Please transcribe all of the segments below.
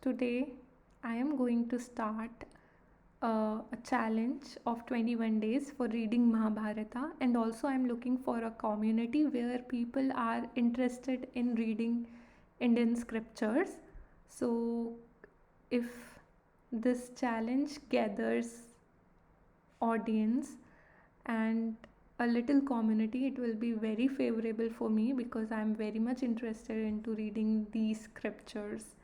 Today I am going to start a challenge of 21 days for reading Mahabharata, and also I'm looking for a community where people are interested in reading Indian scriptures. So, if this challenge gathers audience and a little community, it will be very favorable for me because I'm very much interested into reading these scriptures.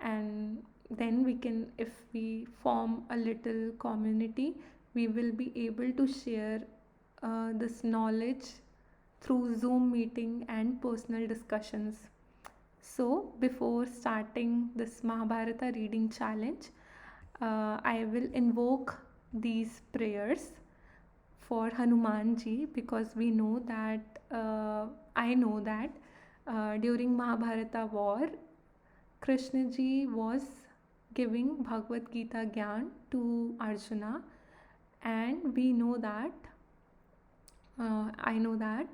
And then we can, if we form a little community, we will be able to share this knowledge through Zoom meeting and personal discussions. So before starting this Mahabharata reading challenge, I will invoke these prayers for Hanuman ji, because we know that I know that during Mahabharata war, Krishna ji was giving Bhagavad Gita Gyan to Arjuna, and we know that I know that,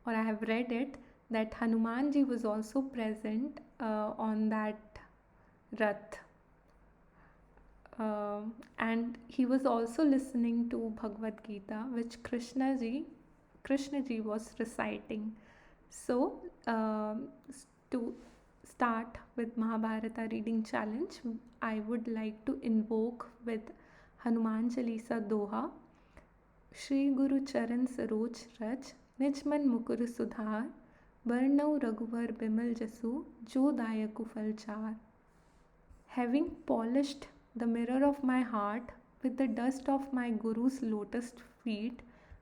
or I have read it, that Hanuman ji was also present on that Rath. And he was also listening to Bhagavad Gita, which Krishna ji was reciting. So, to start with Mahabharata reading challenge, I would like to invoke with Hanuman Chalisa Doha. Shri Guru Charan Saroj Raj, Nijman Mukur Sudhar, Barnau Raghuvar Bimal Jasu, Jo Dayaku Falchar. Having polished the mirror of my heart with the dust of my Guru's lotus feet,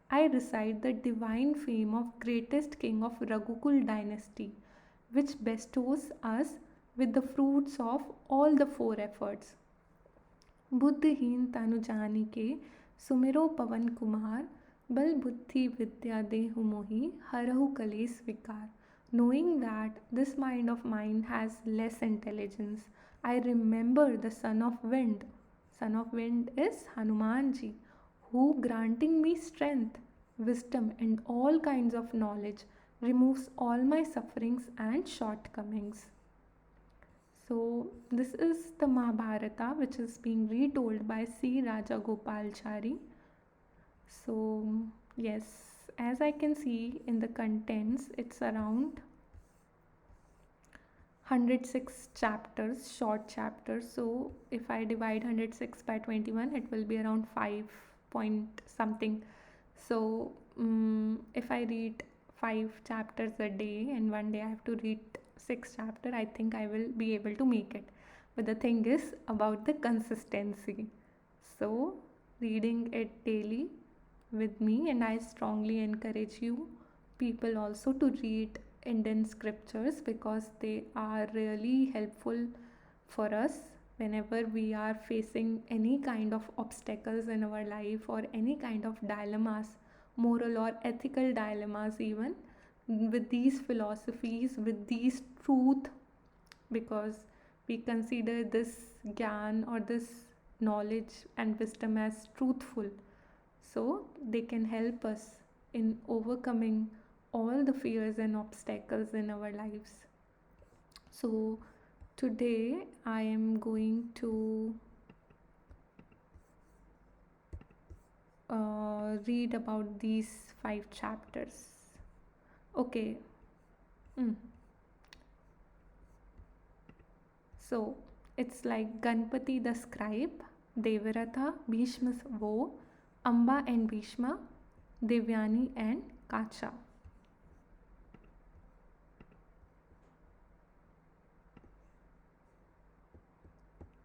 I recite the divine fame of greatest king of Raghukul dynasty, which bestows us with the fruits of all the four efforts. बुद्धिहीन तनु जानी के सुमिरो पवन कुमार बल बुद्धि विद्या देहु मोहि हरहु कलेस विकार. Knowing that this mind of mine has less intelligence, I remember the son of wind. Son of wind is Hanumanji, who, granting me strength, wisdom, and all kinds of knowledge, removes all my sufferings and shortcomings. So, this is the Mahabharata, which is being retold by C. Raja Gopalchari. So, yes, as I can see in the contents, it's around 106 chapters, short chapters. So, if I divide 106 by 21, it will be around 5 point something. So, if I read 5 chapters a day and one day I have to read 6 chapters, I think I will be able to make it. But the thing is about the consistency. So, reading it daily with me, and I strongly encourage you people also to read Indian scriptures, because they are really helpful for us whenever we are facing any kind of obstacles in our life, or any kind of dilemmas, moral or ethical dilemmas, even with these philosophies, with these truth, because we consider this gyan or this knowledge and wisdom as truthful. So they can help us in overcoming all the fears and obstacles in our lives. So today I am going to read about these 5 chapters. Okay. So it's like Ganpati the scribe, Devaratha, Bhishma Vo, Amba and Bhishma, Devyani and Kacha.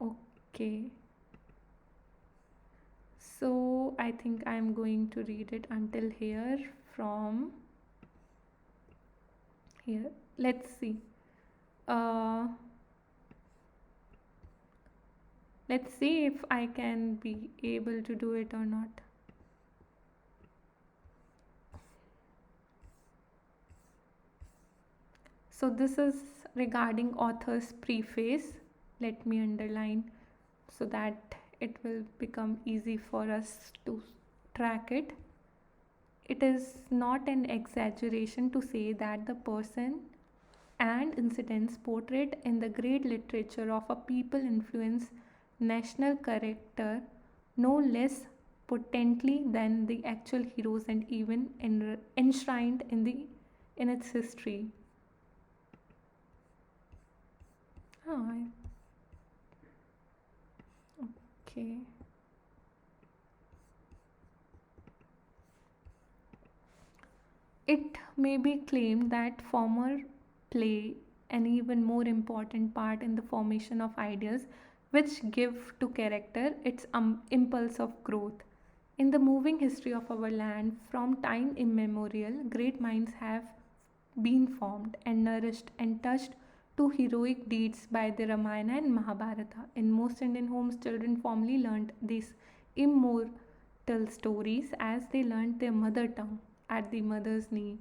Okay. So I think I'm going to read it until here, from here. Let's see. Let's see if I can be able to do it or not. So this is regarding author's preface. Let me underline so that it will become easy for us to track it. It is not an exaggeration to say that the person and incidents portrayed in the great literature of a people influence national character no less potently than the actual heroes and even enshrined in its history. Ah, okay. It may be claimed that former play an even more important part in the formation of ideas which give to character its impulse of growth. In the moving history of our land, from time immemorial, great minds have been formed and nourished and touched to heroic deeds by the Ramayana and Mahabharata. In most Indian homes, children formerly learned these immortal stories as they learned their mother tongue at the mother's knee.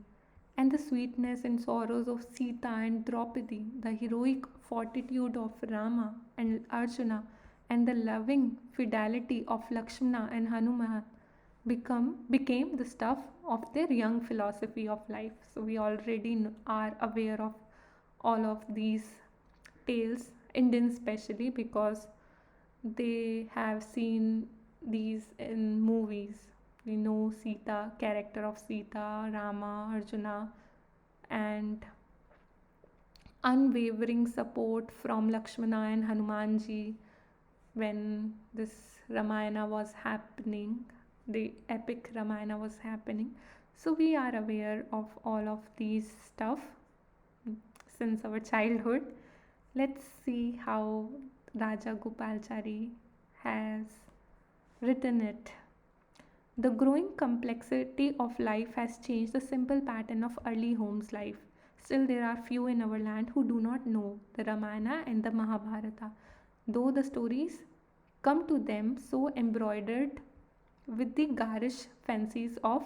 And the sweetness and sorrows of Sita and Draupadi, the heroic fortitude of Rama and Arjuna, and the loving fidelity of Lakshmana and Hanuman became the stuff of their young philosophy of life. So we already are aware of all of these tales, Indians especially, because they have seen these in movies. We know Sita, character of Sita, Rama, Arjuna, and unwavering support from Lakshmana and Hanumanji when this Ramayana was happening, the epic Ramayana was happening. So we are aware of all of these stuff since our childhood. Let's see how Raja Gopalchari has written it. The growing complexity of life has changed the simple pattern of early homes life. Still, there are few in our land who do not know the Ramayana and the Mahabharata, though the stories come to them so embroidered with the garish fancies of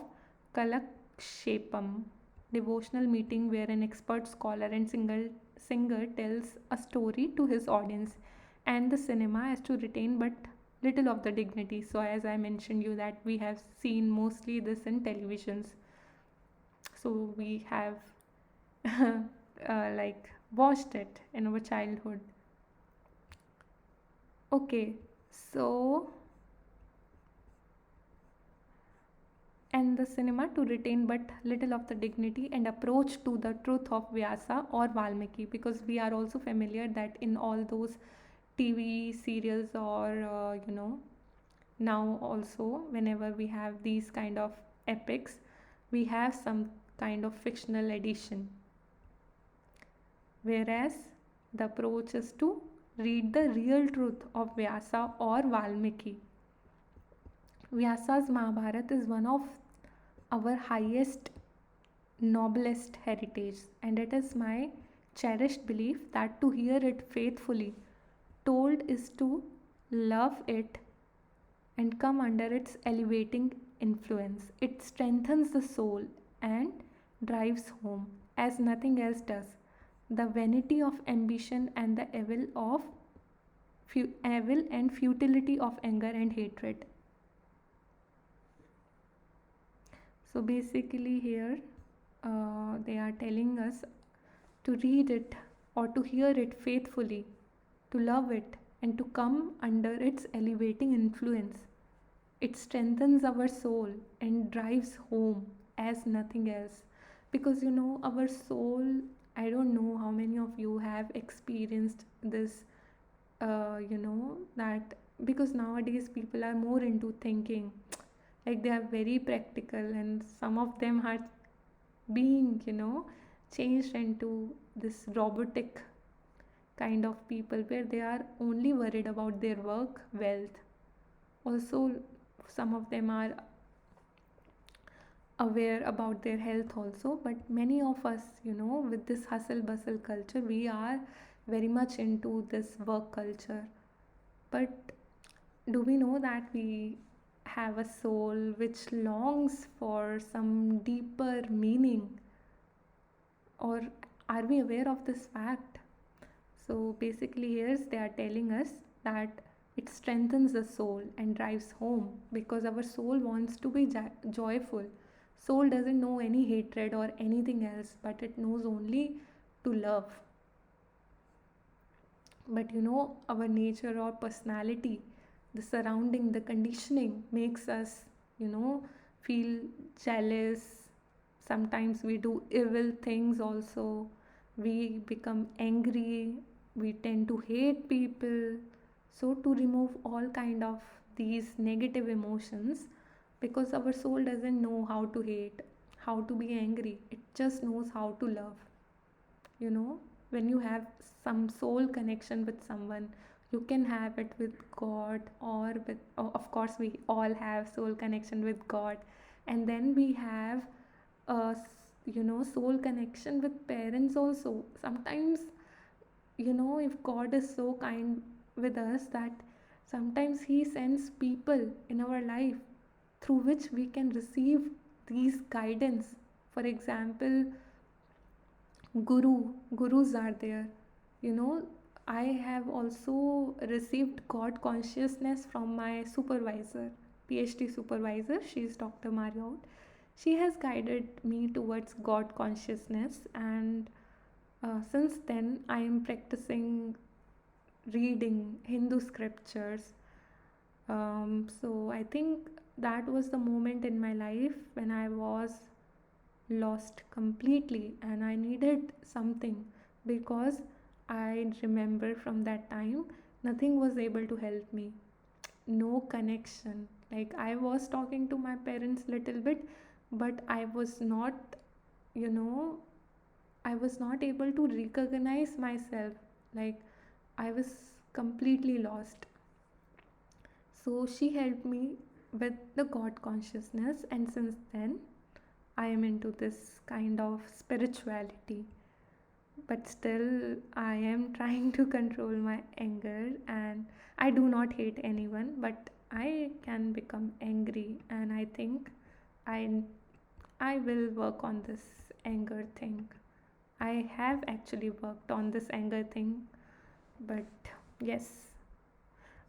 Kalakshepam, devotional meeting where an expert scholar and singer tells a story to his audience, and the cinema has to retain but little of the dignity. So as I mentioned you that we have seen mostly this in televisions. So we have like watched it in our childhood. Okay, so and the cinema to retain but little of the dignity and approach to the truth of Vyasa or Valmiki, because we are also familiar that in all those TV serials or now also whenever we have these kind of epics, we have some kind of fictional addition, whereas the approach is to read the real truth of Vyasa or Valmiki. Vyasa's Mahabharata is one of our highest, noblest heritage, and it is my cherished belief that to hear it faithfully told is to love it and come under its elevating influence. It strengthens the soul and drives home, as nothing else does, the vanity of ambition and the evil and futility of anger and hatred. So basically, here they are telling us to read it or to hear it faithfully, to love it, and to come under its elevating influence. It strengthens our soul and drives home as nothing else. Because our soul, I don't know how many of you have experienced this, that because nowadays people are more into thinking, like they are very practical, and some of them are being changed into this robotic kind of people where they are only worried about their work wealth. Also, some of them are aware about their health also, but many of us with this hustle bustle culture, we are very much into this work culture. But do we know that we have a soul which longs for some deeper meaning, or are we aware of this fact? So basically here they are telling us that it strengthens the soul and drives home, because our soul wants to be joyful. Soul doesn't know any hatred or anything else, but it knows only to love. But our nature or personality, the surrounding, the conditioning makes us, you know, feel jealous. Sometimes we do evil things also. We become angry. We tend to hate people. So to remove all kind of these negative emotions, because our soul doesn't know how to hate, how to be angry. It just knows how to love. you know when you have some soul connection with someone, you can have it with God, or with, of course we all have soul connection with God. And then we have a soul connection with parents also. Sometimes, if God is so kind with us, that sometimes he sends people in our life through which we can receive these guidance. For example, gurus are there. you know I have also received God consciousness from my supervisor, PhD supervisor. She is Dr. Marriott. She has guided me towards God consciousness, and since then I am practicing reading Hindu scriptures. So I think that was the moment in my life when I was lost completely and I needed something, because I remember from that time nothing was able to help me. No connection. Like, I was talking to my parents little bit, but you know, I was not able to recognize myself. Like, I was completely lost. So she helped me with the God consciousness, and since then I am into this kind of spirituality. But still, I am trying to control my anger, and I do not hate anyone, but I can become angry, and I think I I will work on this anger thing. I have actually worked on this anger thing, but yes.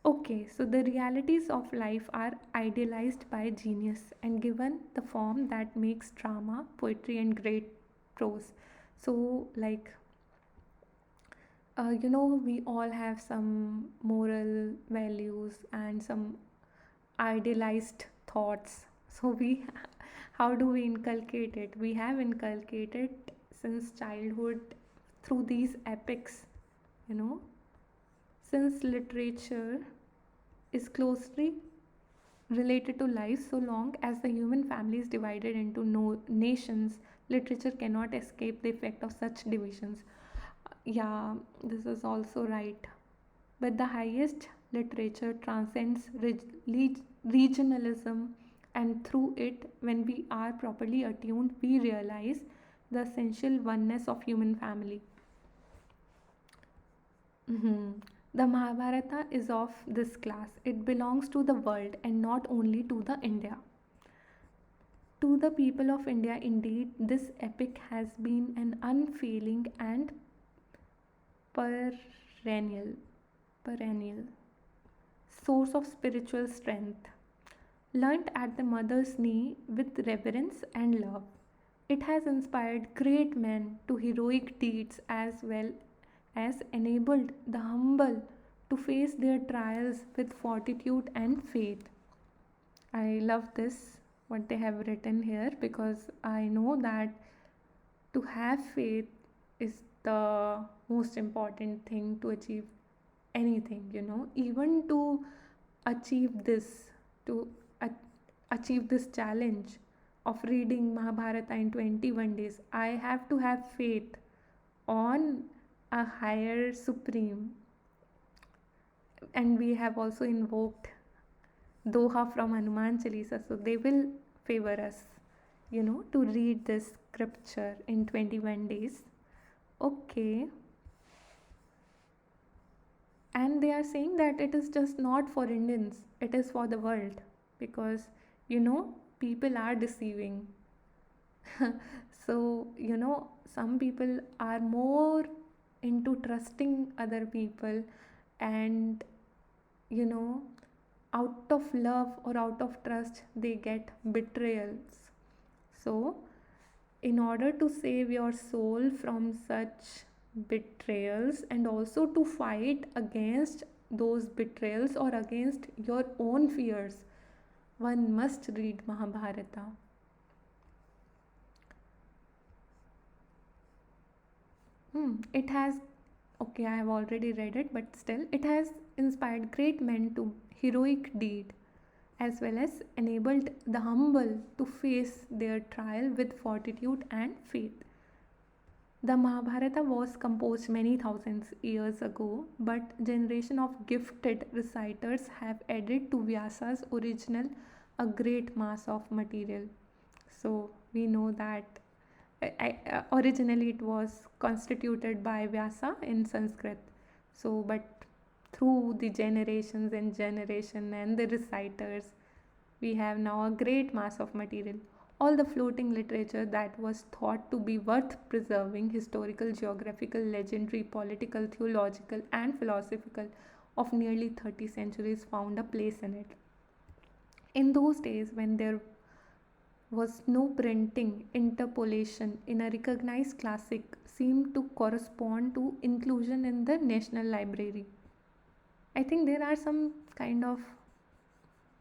Okay, so the realities of life are idealized by genius and given the form that makes drama, poetry, and great prose. So, like, we all have some moral values and some idealized thoughts. So, how do we inculcate it? We have inculcated since childhood through these epics, you know, since literature is closely related to life. So long as the human family is divided into nations, literature cannot escape the effect of such divisions. Yeah, this is also right. But the highest literature transcends regionalism, and through it, when we are properly attuned, we realize the essential oneness of human family. Mhm. The Mahabharata is of this class. It belongs to the world and not only to the India. To the people of India, indeed, this epic has been an unfailing and perennial, perennial source of spiritual strength, learnt at the mother's knee with reverence and love. It has inspired great men to heroic deeds as well as enabled the humble to face their trials with fortitude and faith. I love this, what they have written here, because I know that to have faith is the most important thing to achieve anything, even to achieve this, to achieve this challenge of reading Mahabharata in 21 days. I have to have faith on a higher supreme. And we have also invoked Doha from Hanuman Chalisa, so they will favor us, to read this scripture in 21 days. Okay, and they are saying that it is just not for Indians, it is for the world, because people are deceiving. So, some people are more into trusting other people, and you know out of love or out of trust they get betrayals. So in order to save your soul from such betrayals and also to fight against those betrayals or against your own fears, one must read Mahabharata. It has, okay, I have already read it, but still, it has inspired great men to heroic deed as well as enabled the humble to face their trial with fortitude and faith. The Mahabharata was composed many thousands years ago, but generation of gifted reciters have added to Vyasa's original a great mass of material. So we know that originally it was constituted by Vyasa in Sanskrit. So, but through the generations and generation and the reciters, we have now a great mass of material. All the floating literature that was thought to be worth preserving, historical, geographical, legendary, political, theological, and philosophical, of nearly 30 centuries found a place in it. In those days, when there was no printing, interpolation in a recognized classic seemed to correspond to inclusion in the National Library. I think there are some kind of,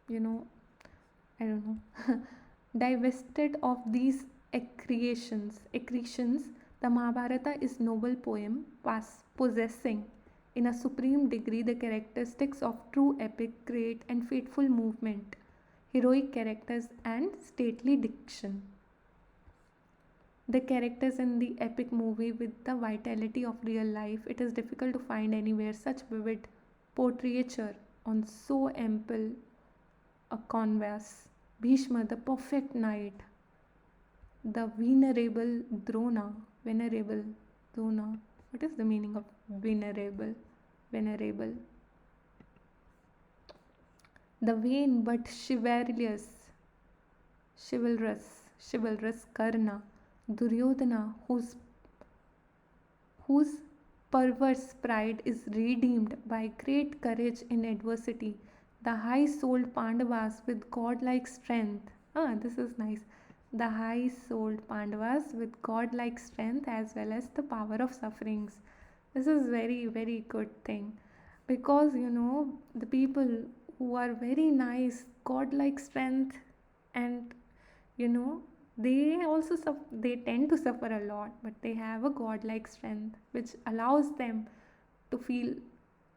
you know, I don't know, divested of these accretions, the Mahabharata is noble poem possessing in a supreme degree the characteristics of true epic, great and faithful movement, heroic characters and stately diction. The characters in the epic movie with the vitality of real life, it is difficult to find anywhere such vivid portraiture on so ample a canvas. Bhishma, the perfect knight, the venerable Drona. What is the meaning of venerable? Venerable. The vain but chivalrous Karna, Duryodhana, whose perverse pride is redeemed by great courage in adversity, the high souled Pandavas with godlike strength. Ah, this is nice. The high souled Pandavas with godlike strength as well as the power of sufferings. This is very, very good thing because the people who are very nice, godlike strength, and you know they also they tend to suffer a lot, but they have a godlike strength which allows them to feel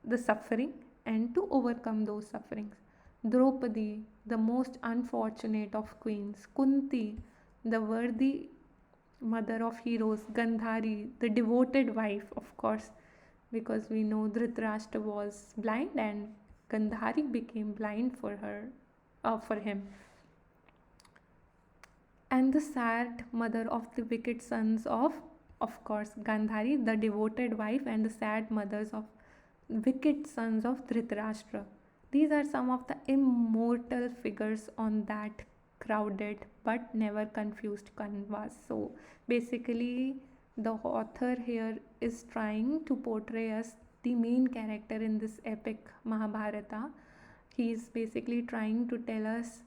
the suffering and to overcome those sufferings. Draupadi, the most unfortunate of queens. Kunti, the worthy mother of heroes. Gandhari, the devoted wife, of course, because we know Dhritarashtra was blind and Gandhari became blind for her, for him. And the sad mother of the wicked sons of course, Gandhari, the devoted wife, and the sad mothers of wicked sons of Dhritarashtra. These are some of the immortal figures on that crowded but never confused canvas. So basically, the author here is trying to portray us the main character in this epic Mahabharata. He is basically trying to tell us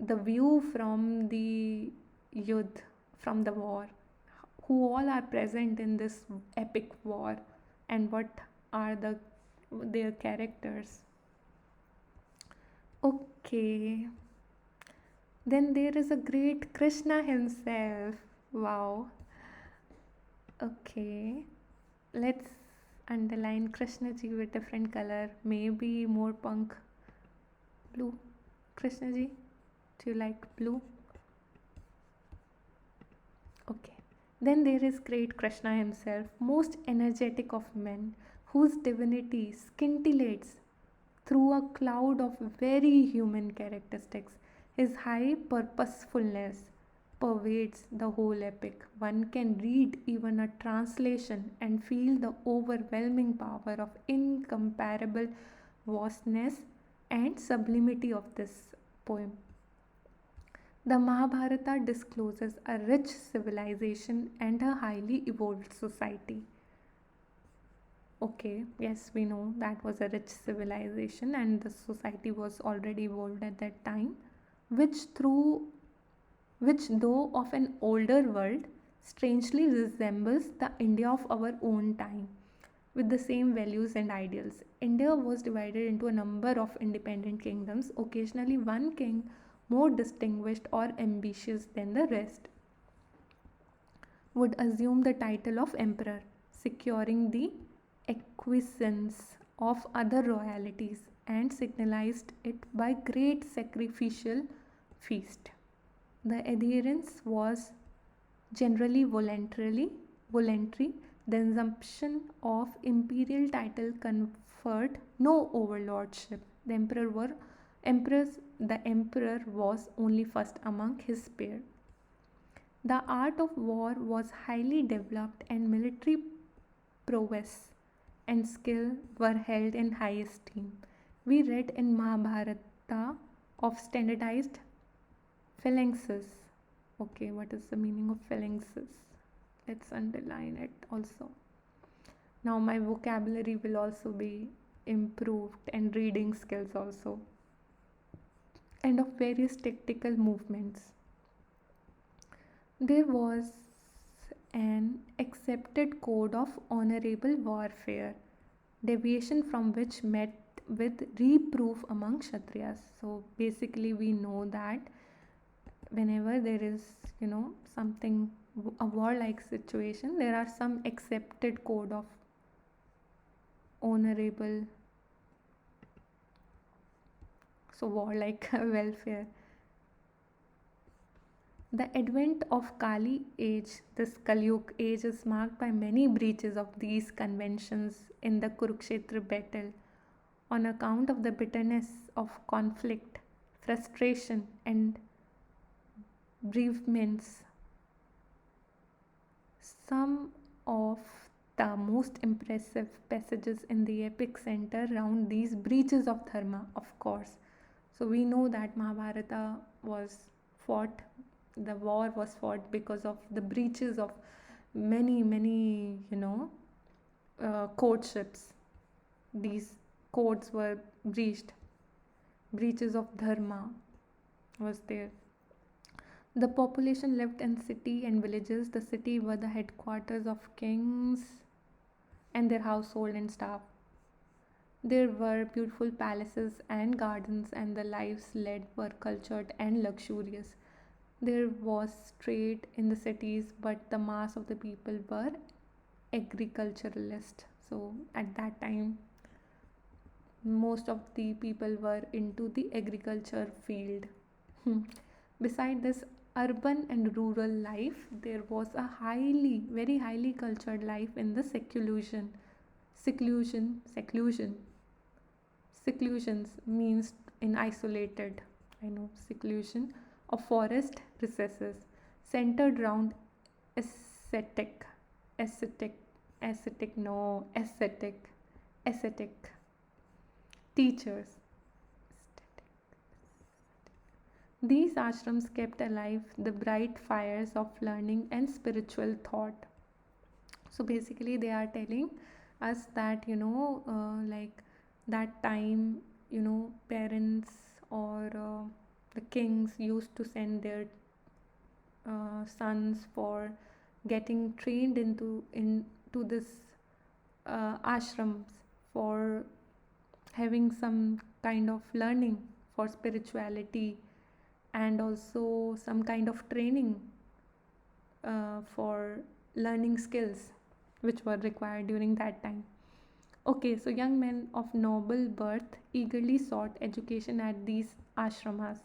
the view from the youth, from the war, who all are present in this epic war, and what are their characters. Okay, then there is a great Krishna himself. Wow. Okay, let's underline Krishna ji with different color, maybe more punk blue. Krishna ji, do you like blue? Okay, then there is great Krishna himself, most energetic of men, whose divinity scintillates through a cloud of very human characteristics. His high purposefulness pervades the whole epic. One can read even a translation and feel the overwhelming power of incomparable vastness and sublimity of this poem. The Mahabharata discloses a rich civilization and a highly evolved society. Okay, yes, we know that was a rich civilization and the society was already evolved at that time, which though of an older world, strangely resembles the India of our own time with the same values and ideals. India was divided into a number of independent kingdoms, occasionally one king more distinguished or ambitious than the rest would assume the title of emperor, securing the acquiescence of other royalties and signalized it by great sacrificial feast. The adherence was generally voluntary. The assumption of imperial title conferred no overlordship. The emperor was only first among his peers. The art of war was highly developed, and military prowess and skill were held in high esteem. We read in Mahabharata of standardized phalanxes. Okay, what is the meaning of phalanxes? Let's underline it also. Now, my vocabulary will also be improved, and reading skills also, and of various tactical movements. There was an accepted code of honorable warfare, deviation from which met with reproof among Kshatriyas. So basically, we know that whenever there is, something, a warlike situation, there are some accepted code of honorable, so warlike welfare. The advent of Kali age, this Kalyug age, is marked by many breaches of these conventions in the Kurukshetra battle on account of the bitterness of conflict, frustration, and bereavements. Some of the most impressive passages in the epic center around these breaches of dharma, of course. So we know that Mahabharata was fought, the war was fought because of the breaches of many, courtships. These courts were breached, breaches of dharma was there. The population lived in city and villages. The city were the headquarters of kings and their household and staff. There were beautiful palaces and gardens, and the lives led were cultured and luxurious. There was trade in the cities, but the mass of the people were agriculturalist. So at that time, most of the people were into the agriculture field. Beside this urban and rural life, there was a very highly cultured life in the seclusion. Seclusions means in isolated, I know, seclusion of forest recesses, centered around ascetic, ascetic, ascetic teachers. These ashrams kept alive the bright fires of learning and spiritual thought. So basically, they are telling us that, like that time, parents or the kings used to send their sons for getting trained into this ashrams, for having some kind of learning for spirituality, and also some kind of training for learning skills which were required during that time. Okay, so young men of noble birth eagerly sought education at these ashramas.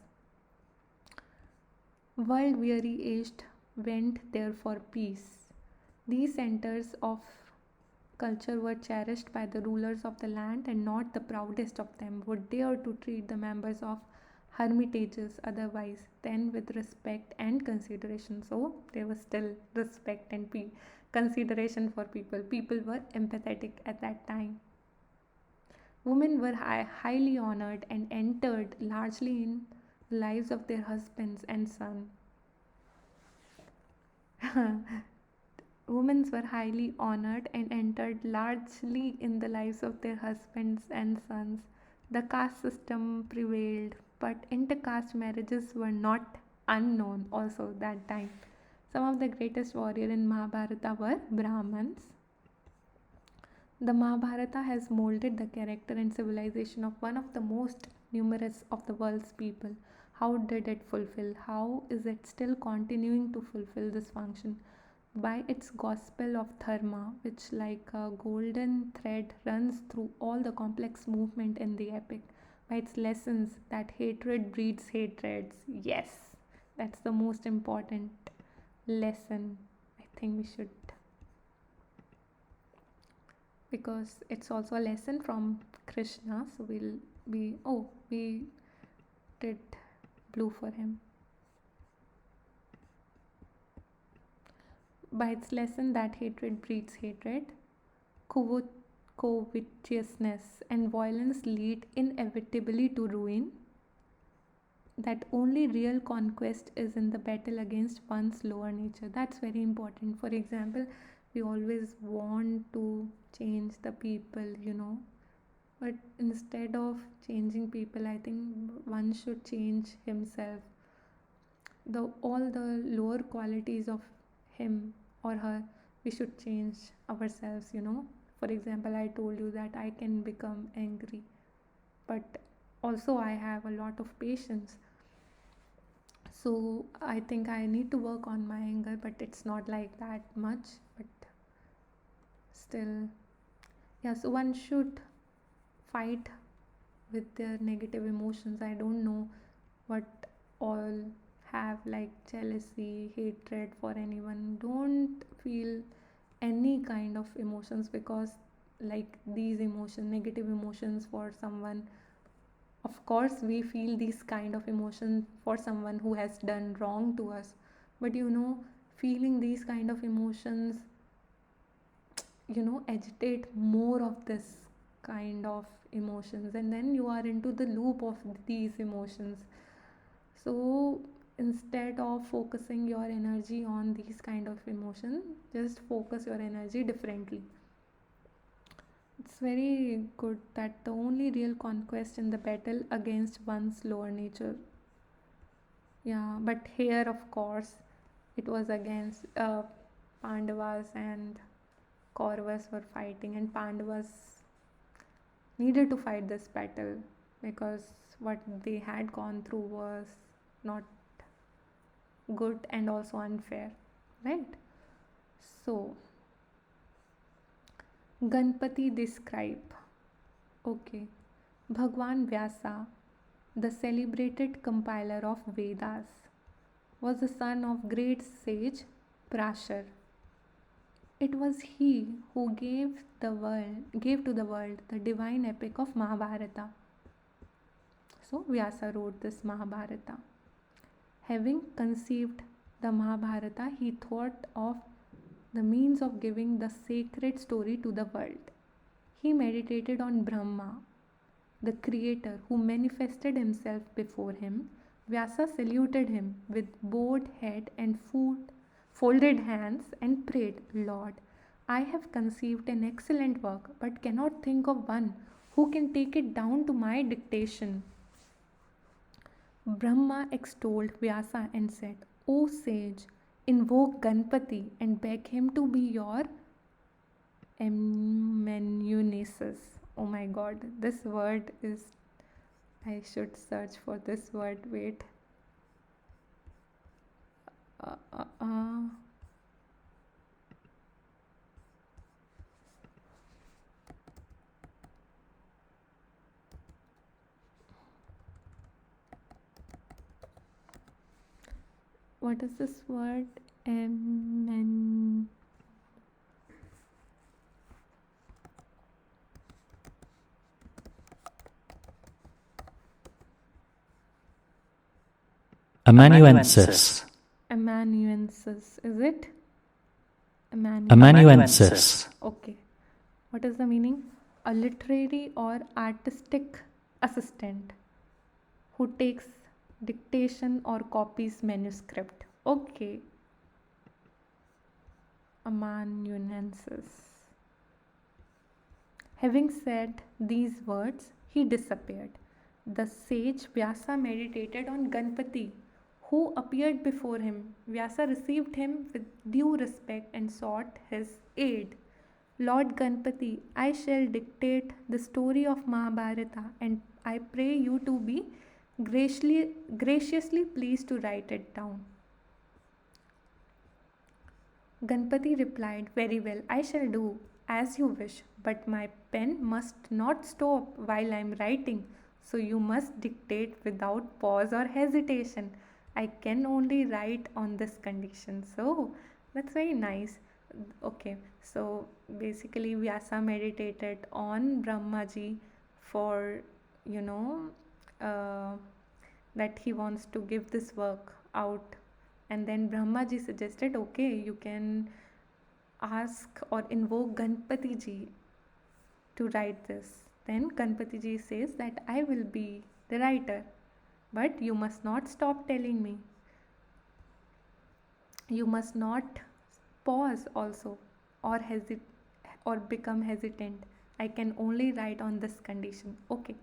World weary aged went there for peace. These centers of culture were cherished by the rulers of the land, and not the proudest of them would dare to treat the members of hermitages otherwise than with respect and consideration. So there was still respect and consideration for people. People were empathetic at that time. Women were highly honored and entered largely in the lives of their husbands and sons. Women were highly honored and entered largely in the lives of their husbands and sons. The caste system prevailed, but intercaste marriages were not unknown also that time. Some of the greatest warriors in Mahabharata were Brahmins. The Mahabharata has molded the character and civilization of one of the most numerous of the world's people. How did it fulfill? How is it still continuing to fulfill this function? By its gospel of dharma, which like a golden thread runs through all the complex movement in the epic. By its lessons that hatred breeds hatreds. Yes, that's the most important lesson I think we should, because it's also a lesson from Krishna. So we did blue for him. By its lesson that hatred breeds hatred, covetousness and violence lead inevitably to ruin, that only real conquest is in the battle against one's lower nature. That's very important. For example, we always want to change the people, but instead of changing people, I think one should change himself. All the lower qualities of him or her, we should change ourselves. For example, I told you that I can become angry, but also I have a lot of patience. So I think I need to work on my anger, but it's not like that much. But still, yeah, so one should fight with their negative emotions. I don't know what all have like jealousy, hatred for anyone. Don't feel any kind of emotions, because like these emotions, negative emotions for someone, of course we feel these kind of emotions for someone who has done wrong to us, but feeling these kind of emotions agitate more of this kind of emotions, and then you are into the loop of these emotions. So instead of focusing your energy on these kind of emotions, just focus your energy differently. It's very good that the only real conquest in the battle against one's lower nature. Yeah, but here, of course, it was against Pandavas and Kauravas were fighting, and Pandavas needed to fight this battle because what they had gone through was not good and also unfair, right? So, Ganpati describe. Okay. Bhagwan Vyasa, the celebrated compiler of Vedas, was the son of great sage Prashar. It was he who gave to the world the divine epic of Mahabharata. So Vyasa wrote this Mahabharata. Having conceived the Mahabharata, he thought of the means of giving the sacred story to the world. He meditated on Brahma, the creator who manifested himself before him. Vyasa saluted him with bowed head and folded hands and prayed, Lord, I have conceived an excellent work, but cannot think of one who can take it down to my dictation. Brahma extolled Vyasa and said, O sage, invoke Ganpati and beg him to be your amanuensis. Oh my god, this word is. I should search for this word. Wait. Uh, uh, uh. What is this word? Amanuensis. Amanuensis. Is it? Amanuensis. Okay. What is the meaning? A literary or artistic assistant who takes dictation or copies manuscript. Okay. Amanuensis. Having said these words, he disappeared. The sage Vyasa meditated on Ganpati, who appeared before him. Vyasa received him with due respect and sought his aid. Lord Ganpati, I shall dictate the story of Mahabharata, and I pray you to be graciously pleased to write it down. Ganpati replied, Very well, I shall do as you wish, but my pen must not stop while I am writing, so you must dictate without pause or hesitation. I can only write on this condition. So that's very nice. Okay, so basically, Vyasa meditated on Brahmaji for, you know, uh, that he wants to give this work out, and then Brahmaji suggested, okay, you can ask or invoke Ganpati ji to write this. Then Ganpati ji says that I will be the writer, but you must not stop telling me. You must not pause also or or become hesitant. I can only write on this condition. Okay.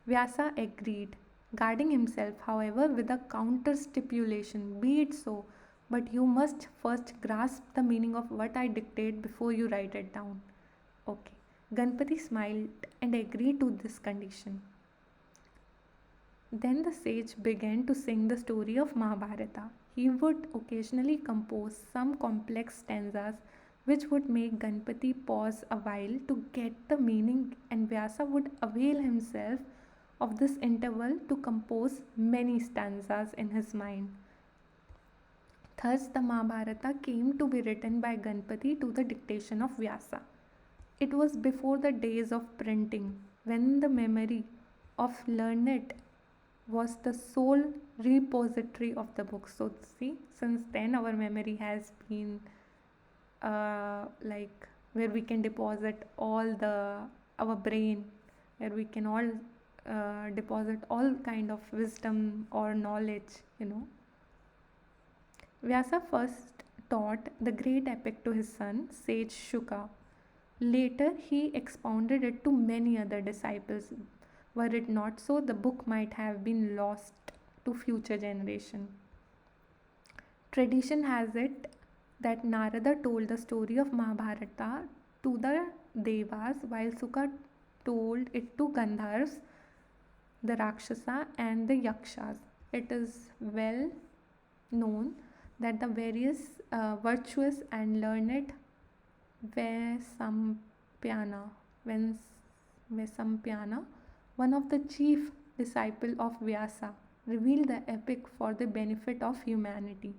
Vyasa agreed, guarding himself, however, with a counter stipulation. Be it so, but you must first grasp the meaning of what I dictate before you write it down. Okay. Ganpati smiled and agreed to this condition. Then the sage began to sing the story of Mahabharata. He would occasionally compose some complex stanzas which would make Ganpati pause a while to get the meaning, and Vyasa would avail himself of this interval to compose many stanzas in his mind. Thus, the Mahabharata came to be written by Ganpati to the dictation of Vyasa. It was before the days of printing, when the memory of learned was the sole repository of the book. So, see, since then our memory has been like where we can deposit all the our brain, where we can all deposit all kind of wisdom or knowledge. Vyasa first taught the great epic to his son, sage Shuka. Later, he expounded it to many other disciples. Were it not so, the book might have been lost to future generation. Tradition has it that Narada told the story of Mahabharata to the Devas, while Sukha told it to Gandharvas, the Rakshasa, and the Yakshas. It is well known that the various virtuous and learned Vesampyana, Vesampyana, one of the chief disciples of Vyasa, revealed the epic for the benefit of humanity.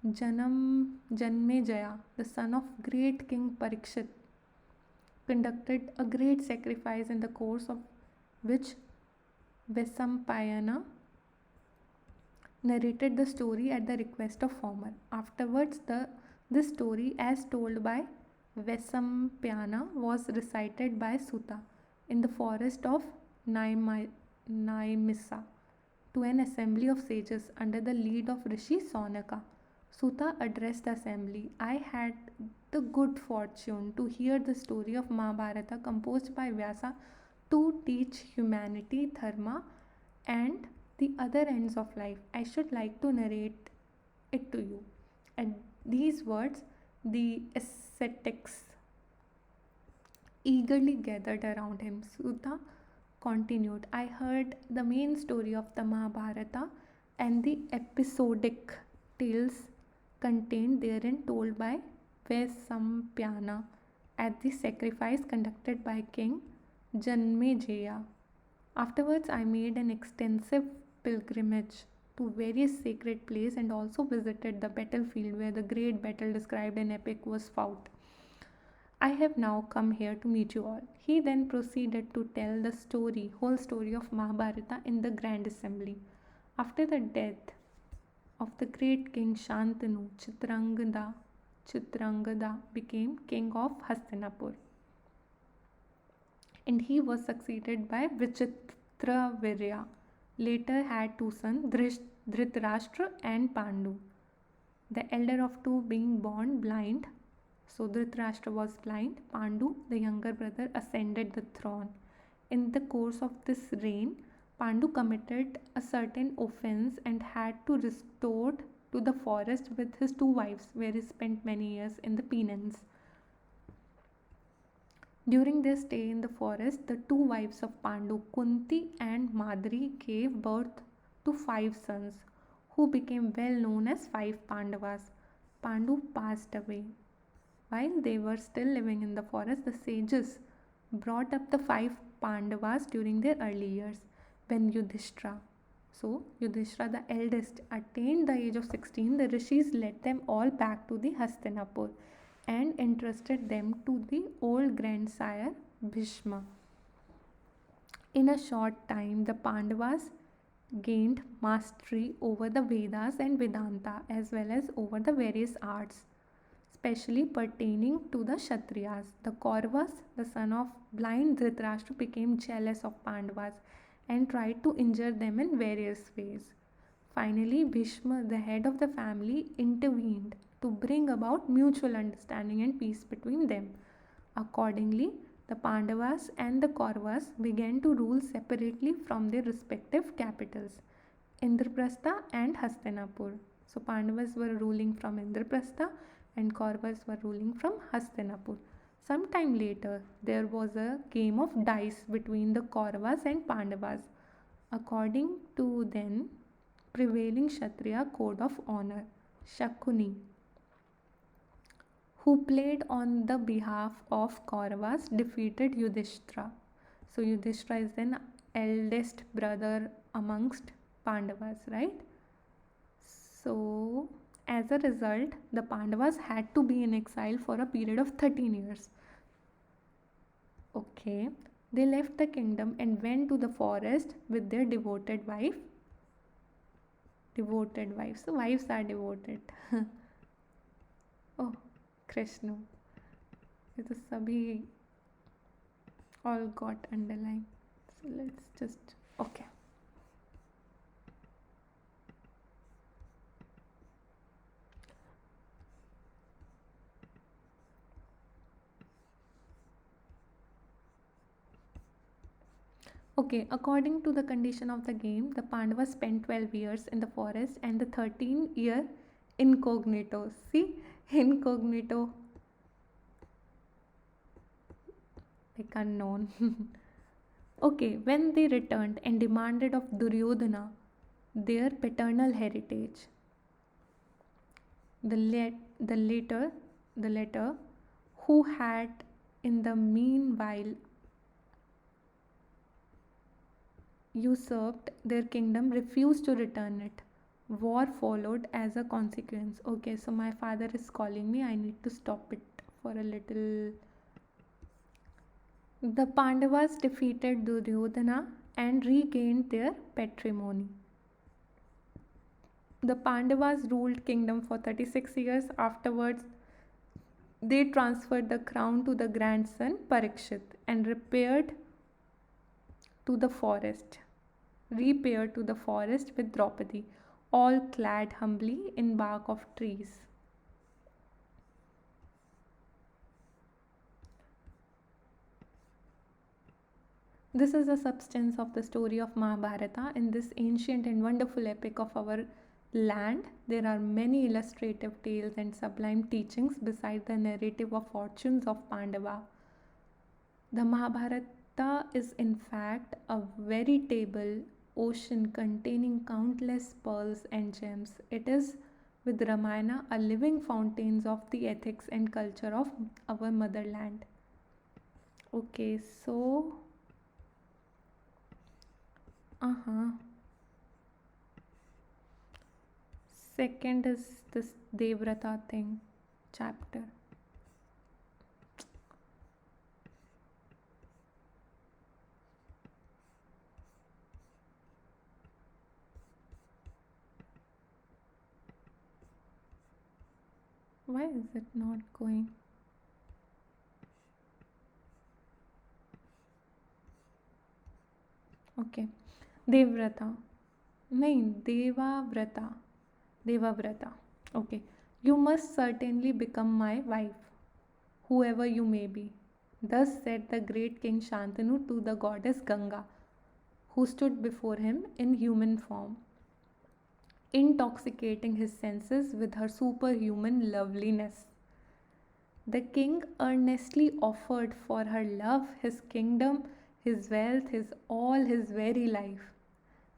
Janmejaya, the son of great king Parikshit, conducted a great sacrifice in the course of which Vesampayana narrated the story at the request of former. Afterwards, this story, as told by Vesampyana, was recited by Suta in the forest of Naimisa to an assembly of sages under the lead of Rishi Saunaka. Suta addressed the assembly. I had the good fortune to hear the story of Mahabharata composed by Vyasa to teach humanity, dharma, and the other ends of life. I should like to narrate it to you. At these words, the ascetics eagerly gathered around him. Sutta continued, I heard the main story of the Mahabharata and the episodic tales contained therein told by Vesampyana at the sacrifice conducted by King Janmejaya. Afterwards, I made an extensive pilgrimage to various sacred places and also visited the battlefield where the great battle described in epic was fought. I have now come here to meet you all. He then proceeded to tell the whole story of Mahabharata in the grand assembly. After the death of the great king Shantanu, Chitrangada became king of Hastinapur, and he was succeeded by Vichitravirya. Later had two sons, Dhritarashtra and Pandu, the elder of two being born blind. So Dhritarashtra was blind. Pandu, the younger brother, ascended the throne. In the course of this reign, Pandu committed a certain offense and had to restore to the forest with his two wives, where he spent many years in the penance. During their stay in the forest, the two wives of Pandu, Kunti and Madri, gave birth to 5 sons, who became well known as 5 Pandavas. Pandu passed away. While they were still living in the forest, the sages brought up the 5 Pandavas during their early years. When Yudhishthira, the eldest, attained the age of 16, the rishis led them all back to the Hastinapur and entrusted them to the old grandsire Bhishma. In a short time, the Pandavas gained mastery over the Vedas and Vedanta as well as over the various arts, especially pertaining to the Kshatriyas. The Kauravas, the son of blind Dhritarashtra, became jealous of Pandavas and tried to injure them in various ways. Finally, Bhishma, the head of the family, intervened to bring about mutual understanding and peace between them. Accordingly, the Pandavas and the Kauravas began to rule separately from their respective capitals, Indraprastha and Hastinapur. So, Pandavas were ruling from Indraprastha and Kauravas were ruling from Hastinapur. Sometime later, there was a game of dice between the Kauravas and Pandavas. According to then prevailing Kshatriya code of honor, Shakuni, who played on the behalf of Kauravas, defeated Yudhishthira. So Yudhishthira is an eldest brother amongst Pandavas, right? So as a result, the Pandavas had to be in exile for a period of 13 years. Okay, they left the kingdom and went to the forest with their devoted wife. Devoted wives. So wives are devoted. Oh, Krishna. ये तो सभी all got underlined. So let's just okay. Okay, according to the condition of the game, the Pandavas spent 12 years in the forest and the 13th year incognito. See, incognito, like unknown. Okay, when they returned and demanded of Duryodhana their paternal heritage, the latter, who had in the meanwhile usurped their kingdom, refused to return it. War followed as a consequence. Okay, so my father is calling me. I need to stop it for a little. The Pandavas defeated Duryodhana and regained their patrimony. The Pandavas ruled kingdom for 36 years. Afterwards, they transferred the crown to the grandson Parikshit and repaired to the forest with Draupadi, all clad humbly in bark of trees. This is the substance of the story of Mahabharata. In this ancient and wonderful epic of our land, there are many illustrative tales and sublime teachings beside the narrative of fortunes of Pandava. The Mahabharata is in fact a veritable ocean containing countless pearls and gems. It is, with Ramayana, a living fountains of the ethics and culture of our motherland. Okay, so second is this Devrata thing chapter. Why is it not going? Okay. Devrata. No, Devavrata. Okay. You must certainly become my wife, whoever you may be. Thus said the great king Shantanu to the goddess Ganga, who stood before him in human form, intoxicating his senses with her superhuman loveliness. The king earnestly offered for her love his kingdom, his wealth, his all, his very life.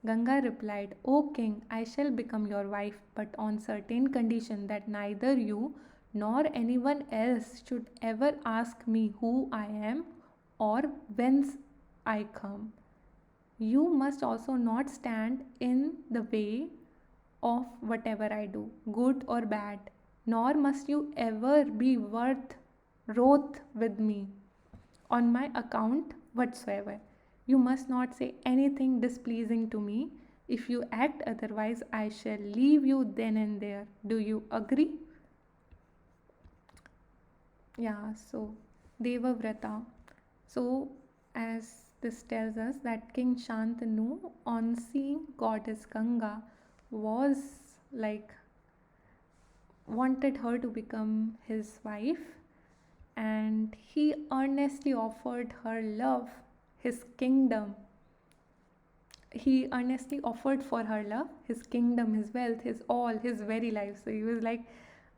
Ganga replied, O king, I shall become your wife, but on certain condition that neither you nor anyone else should ever ask me who I am or whence I come. You must also not stand in the way of whatever I do, good or bad, nor must you ever be worth wroth with me on my account whatsoever. You must not say anything displeasing to me. If you act otherwise, I shall leave you then and there. Do you agree? Yeah, so Devavrata. So, as this tells us that King Shantanu, on seeing goddess Ganga, was like wanted her to become his wife, and he earnestly offered her love, his kingdom. He earnestly offered for her love, his kingdom, his wealth, his all, his very life. So he was like,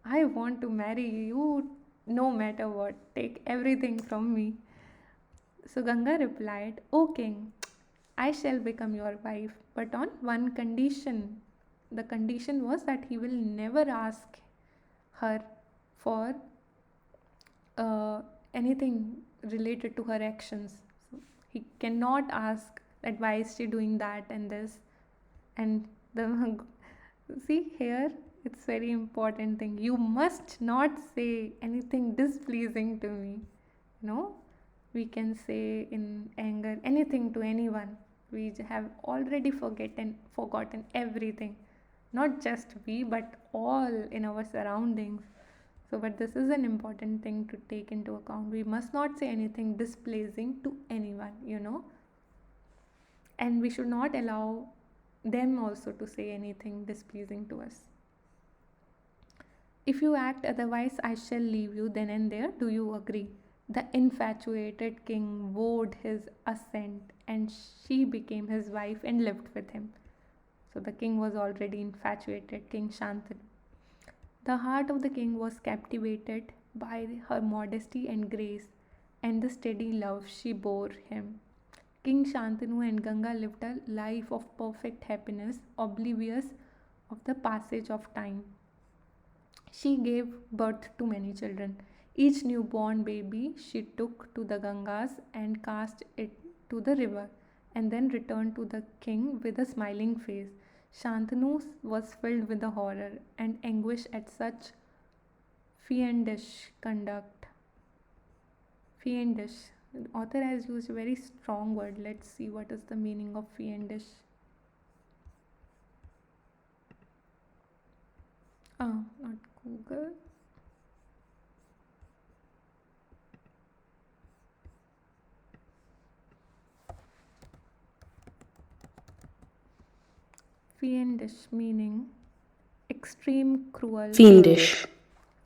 I want to marry you no matter what, take everything from me. So Ganga replied, O king, I shall become your wife, but on one condition. The condition was that he will never ask her for uh, anything related to her actions. So he cannot ask that why is she doing that and this. And the see here, it's very important thing. You must not say anything displeasing to me. No, we can say in anger anything to anyone. We have already forgotten everything, not just we but all in our surroundings. So, but this is an important thing to take into account. We must not say anything displeasing to anyone, and we should not allow them also to say anything displeasing to us. If you act otherwise, I shall leave you then and there. Do you agree? The infatuated king vowed his assent, and she became his wife and lived with him. So the king was already infatuated, King Shantanu. The heart of the king was captivated by her modesty and grace and the steady love she bore him. King Shantanu and Ganga lived a life of perfect happiness, oblivious of the passage of time. She gave birth to many children. Each newborn baby she took to the Gangas and cast it to the river, and then returned to the king with a smiling face. Shantanu was filled with the horror and anguish at such fiendish conduct. Fiendish. The author has used a very strong word. Let's see what is the meaning of fiendish. Not Google. Fiendish meaning extreme cruel. Fiendish.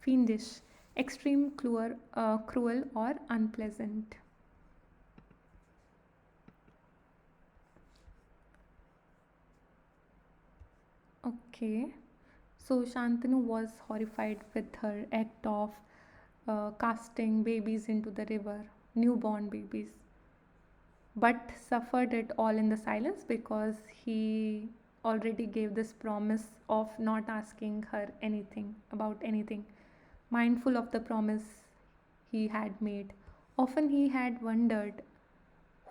Fiendish. Extreme cruel or unpleasant. Okay. So Shantanu was horrified with her act of casting babies into the river, newborn babies, but suffered it all in the silence because he already gave this promise of not asking her anything about anything, mindful of the promise he had made. Often he had wondered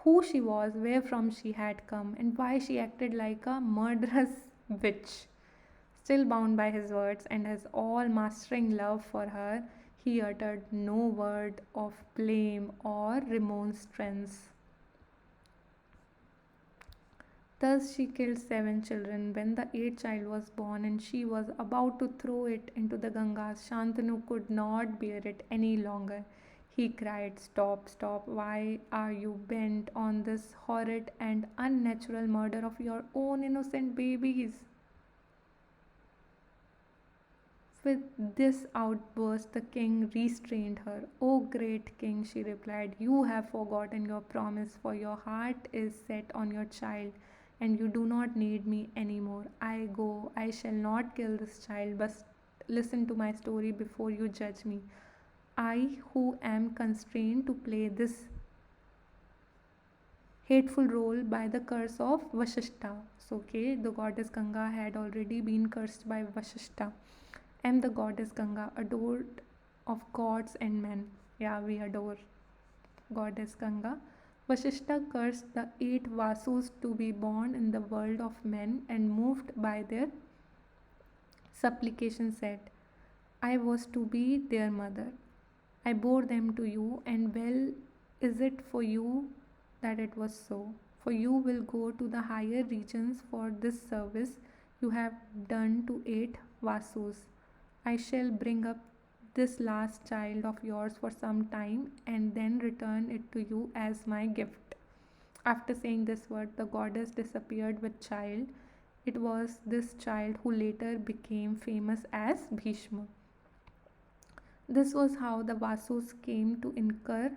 who she was, where from she had come, and why she acted like a murderous witch. Still bound by his words and his all mastering love for her, he uttered no word of blame or remonstrance. Thus she killed 7 children. When the 8th child was born and she was about to throw it into the Gangas, Shantanu could not bear it any longer. He cried, Stop, stop, why are you bent on this horrid and unnatural murder of your own innocent babies? With this outburst, the king restrained her. "O great king," she replied, "you have forgotten your promise, for your heart is set on your child, and you do not need me anymore. I go, I shall not kill this child, but listen to my story before you judge me. I, who am constrained to play this hateful role by the curse of Vashishta." So, okay, the goddess Ganga had already been cursed by Vashishta. Am the goddess Ganga, adored of gods and men. Yeah, we adore goddess Ganga. Vashishta cursed the 8 Vasus to be born in the world of men, and moved by their supplication said, "I was to be their mother. I bore them to you, and well is it for you that it was so. For you will go to the higher regions for this service you have done to 8 Vasus. I shall bring up this last child of yours for some time, and then return it to you as my gift." After saying this word, the goddess disappeared with child. It was this child who later became famous as Bhishma. This was how the Vasus came to incur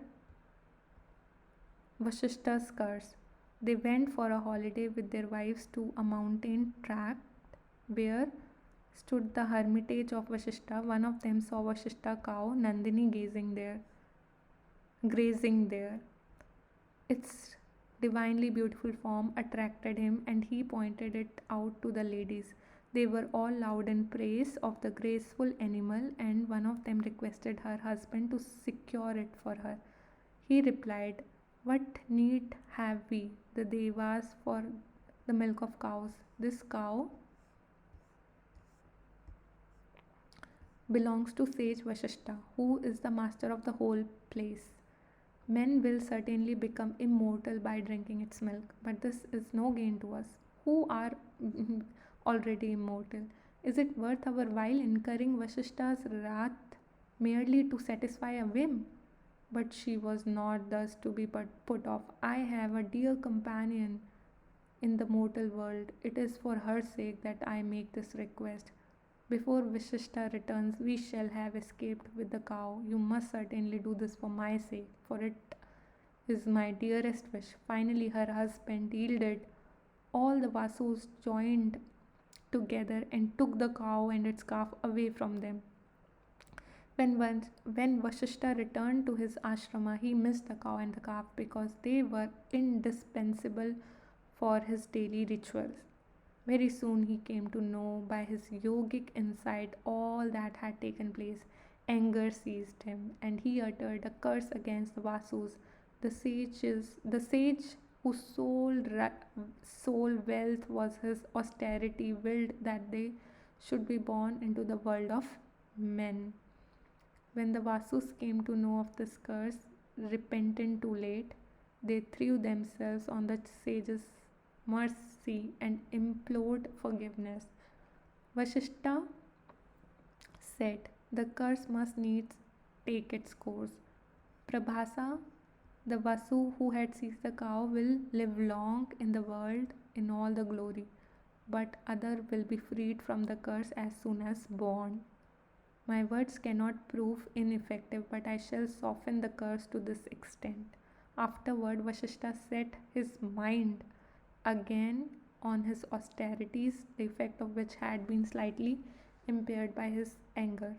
Vashishta's curse. They went for a holiday with their wives to a mountain tract where stood the hermitage of Vashishta. One of them saw Vashishta cow Nandini grazing there. Its divinely beautiful form attracted him, and he pointed it out to the ladies. They were all loud in praise of the graceful animal, and one of them requested her husband to secure it for her. He replied, "What need have we, the Devas, for the milk of cows? This cow belongs to sage Vashishta, who is the master of the whole place. Men will certainly become immortal by drinking its milk, but this is no gain to us, who are already immortal. Is it worth our while incurring Vashishta's wrath merely to satisfy a whim?" But she was not thus to be put off. "I have a dear companion in the mortal world. It is for her sake that I make this request. Before Vishishta returns, we shall have escaped with the cow. You must certainly do this for my sake, for it is my dearest wish." Finally, her husband yielded. All the Vasus joined together and took the cow and its calf away from them. When Vashishta returned to his ashrama, he missed the cow and the calf because they were indispensable for his daily rituals. Very soon he came to know by his yogic insight all that had taken place. Anger seized him, and he uttered a curse against the Vasus. The sage whose sole wealth was his austerity, willed that they should be born into the world of men. When the Vasus came to know of this curse, repentant too late, they threw themselves on the sage's mercy and implored forgiveness. Vashishta said, "The curse must needs take its course. Prabhasa, the Vasu who had seized the cow, will live long in the world in all the glory, but other will be freed from the curse as soon as born. My words cannot prove ineffective, but I shall soften the curse to this extent." Afterward, Vashishta set his mind again on his austerities, the effect of which had been slightly impaired by his anger.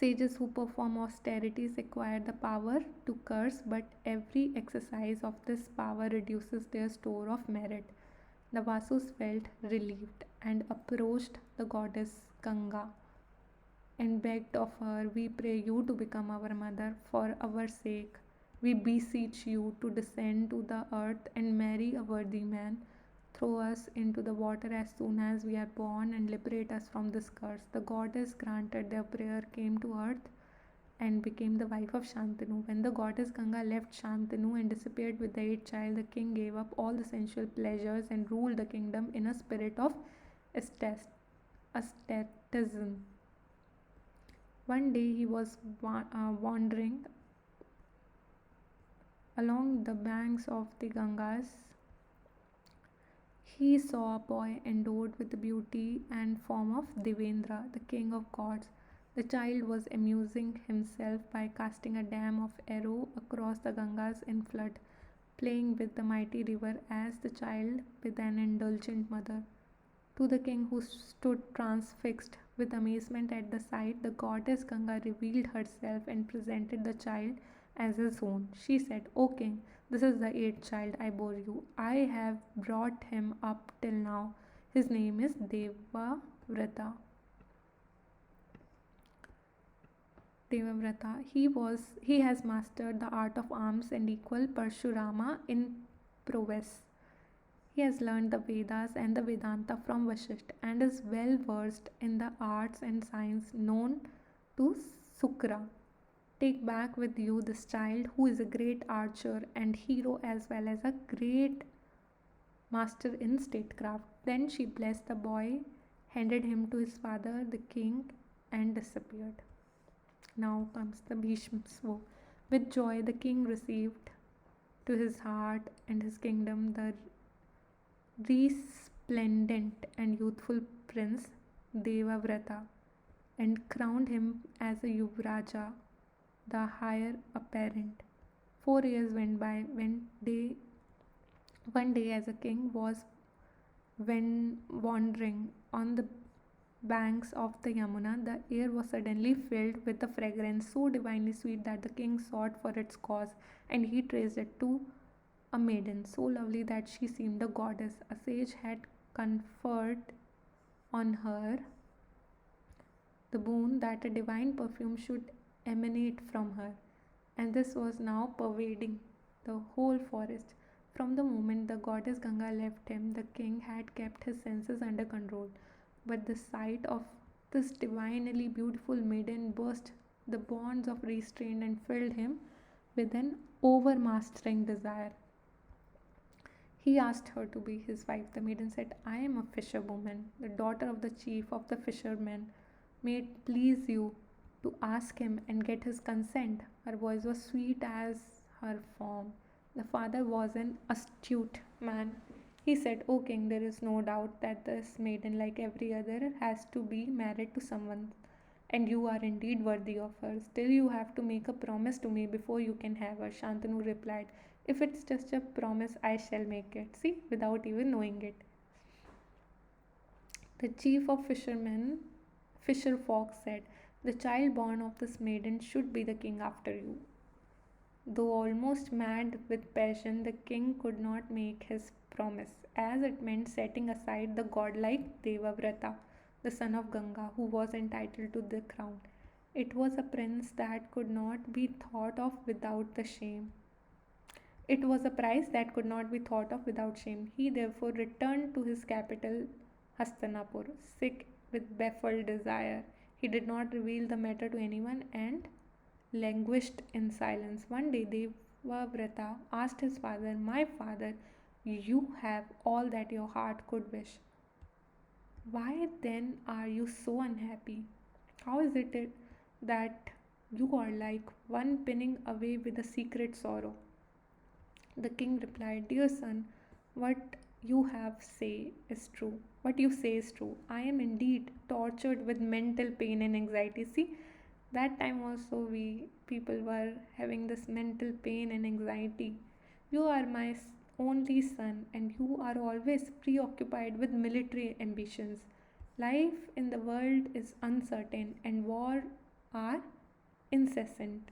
Sages who perform austerities acquire the power to curse, but every exercise of this power reduces their store of merit. The Vasus felt relieved and approached the goddess Ganga and begged of her, "We pray you to become our mother. For our sake, we beseech you to descend to the earth and marry a worthy man. Throw us into the water as soon as we are born and liberate us from this curse." The goddess granted their prayer, came to earth, and became the wife of Shantanu. When the goddess Ganga left Shantanu and disappeared with the 8th child, the king gave up all the sensual pleasures and ruled the kingdom in a spirit of asceticism. One day he was wandering along the banks of the Gangas. He saw a boy endowed with the beauty and form of Devendra, the king of gods. The child was amusing himself by casting a dam of arrow across the Gangas in flood, playing with the mighty river as the child with an indulgent mother. To the king, who stood transfixed with amazement at the sight, the goddess Ganga revealed herself and presented the child as his own. She said, O king, this is the eighth child I bore you. I have brought him up till now. His name is Devavrata. Devavrata. He has mastered the art of arms and equal Parshurama in prowess. He has learned the Vedas and the Vedanta from Vasishtha and is well versed in the arts and science known to Sukra. Take back with you this child who is a great archer and hero as well as a great master in statecraft. Then she blessed the boy, handed him to his father, the king, and disappeared. Now comes the Bhishma Swo. With joy, the king received to his heart and his kingdom the resplendent and youthful prince Devavrata and crowned him as a Yuvraja, the heir apparent. 4 years went by when one day as a king was when wandering on the banks of the Yamuna, the air was suddenly filled with a fragrance so divinely sweet that the king sought for its cause, and he traced it to a maiden so lovely that she seemed a goddess. A sage had conferred on her the boon that a divine perfume should emanate from her, and this was now pervading the whole forest. From the moment the goddess Ganga left him, the king had kept his senses under control, but the sight of this divinely beautiful maiden burst the bonds of restraint and filled him with an overmastering desire. He asked her to be his wife. The maiden said, I am a fisherwoman, the daughter of the chief of the fishermen. May it please you to ask him and get his consent. Her voice was sweet as her form. The father was an astute man. He said, O king, there is no doubt that this maiden, like every other, has to be married to someone, and you are indeed worthy of her. Still, you have to make a promise to me before you can have her. Shantanu replied, If it's just a promise, I shall make it. See, without even knowing it. The chief of fisher folk said, The child born of this maiden should be the king after you. Though almost mad with passion, the king could not make his promise, as it meant setting aside the godlike Devavrata, the son of Ganga, who was entitled to the crown. It was a prince that could not be thought of without the shame. It was a prize that could not be thought of without shame. He therefore returned to his capital, Hastinapur, sick with baffled desire. He did not reveal the matter to anyone and languished in silence. One day Devavrata asked his father, My father, you have all that your heart could wish. Why then are you so unhappy? How is it that you are like one pinning away with a secret sorrow? The king replied, Dear son, what you have say is true. What you say is true. I am indeed tortured with mental pain and anxiety. See, that time also we people were having this mental pain and anxiety. You are my only son, and you are always preoccupied with military ambitions. Life in the world is uncertain, and war are incessant.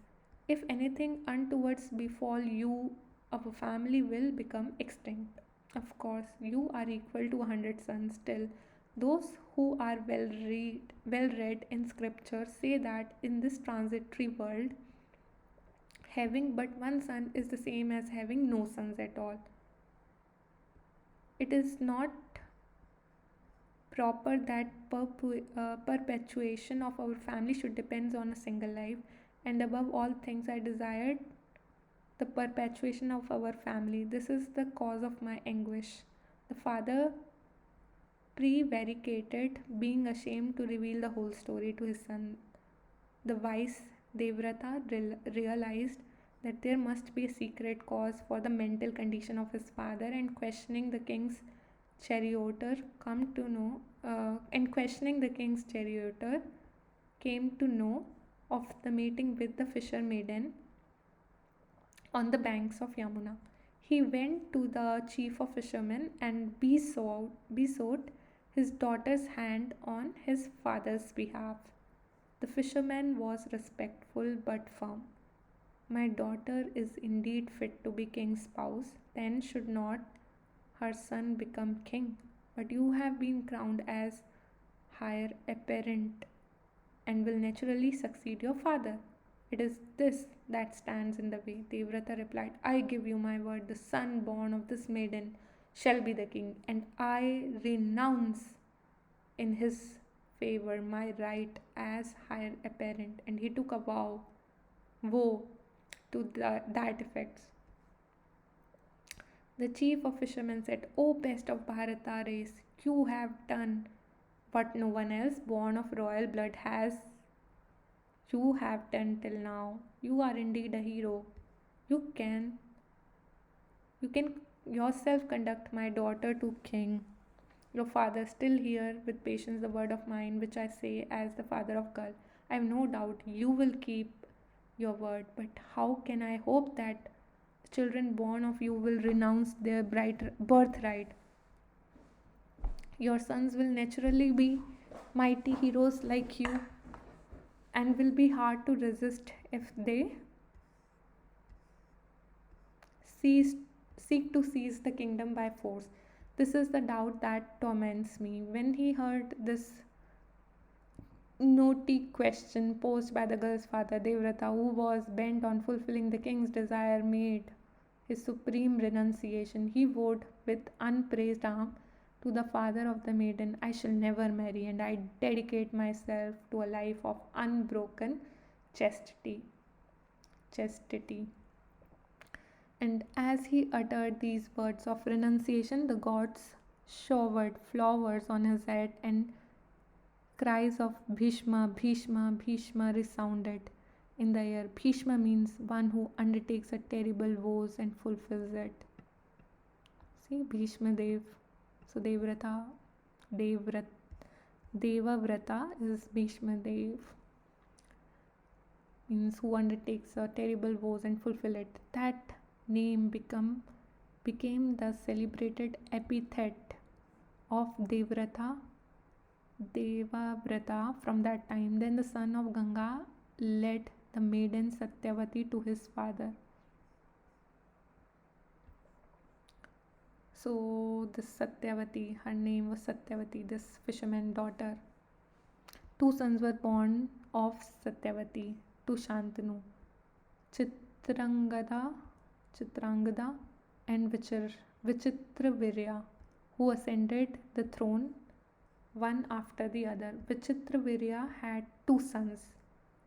If anything untowards befall you, our family will become extinct. Of course, you are equal to 100 sons still. Those who are well read in scripture say that in this transitory world, having but one son is the same as having no sons at all. It is not proper that perpetuation of our family should depend on a single life, and above all things, I desired the perpetuation of our family. This is the cause of my anguish. The father prevaricated, being ashamed to reveal the whole story to his son. The wise Devrata realized that there must be a secret cause for the mental condition of his father, and questioning the king's charioteer come to know, and questioning the king's charioteer, came to know of the meeting with the fisher maiden on the banks of Yamuna. He went to the chief of fishermen and besought his daughter's hand on his father's behalf. The fisherman was respectful but firm. My daughter is indeed fit to be king's spouse, then should not her son become king. But you have been crowned as heir apparent and will naturally succeed your father. It is this that stands in the way. Devrata replied, I give you my word, the son born of this maiden shall be the king, and I renounce in his favor my right as heir apparent. And he took a vow to that effect. The chief of fishermen said, O best of Bharata race, you have done what no one else born of royal blood has you have done till now. You are indeed a hero. You can you can yourself conduct my daughter to king. Your father still hear with patience the word of mine which I say as the father of girl. I have no doubt you will keep your word, but how can I hope that the children born of you will renounce their birthright? Your sons will naturally be mighty heroes like you and will be hard to resist if they seize, seek to seize the kingdom by force. This is the doubt that torments me. When he heard this naughty question posed by the girl's father, Devrata, who was bent on fulfilling the king's desire, made his supreme renunciation. He vowed with upraised arm to the father of the maiden, I shall never marry, and I dedicate myself to a life of unbroken chastity. Chastity. And as he uttered these words of renunciation, the gods showered flowers on his head, and cries of Bhishma, Bhishma, Bhishma resounded in the air. Bhishma means one who undertakes a terrible vows and fulfills it. See, Bhishma Dev. So Devavrata is Bhishma Dev, means who undertakes a terrible vows and fulfill it. That name became the celebrated epithet of Devavrata from that time. Then the son of Ganga led the maiden Satyavati to his father. So this Satyavati, her name was Satyavati, this fisherman daughter. Two sons were born of Satyavati to Shantanu, Chitrangada and Vichitravirya, who ascended the throne one after the other. Vichitravirya had two sons,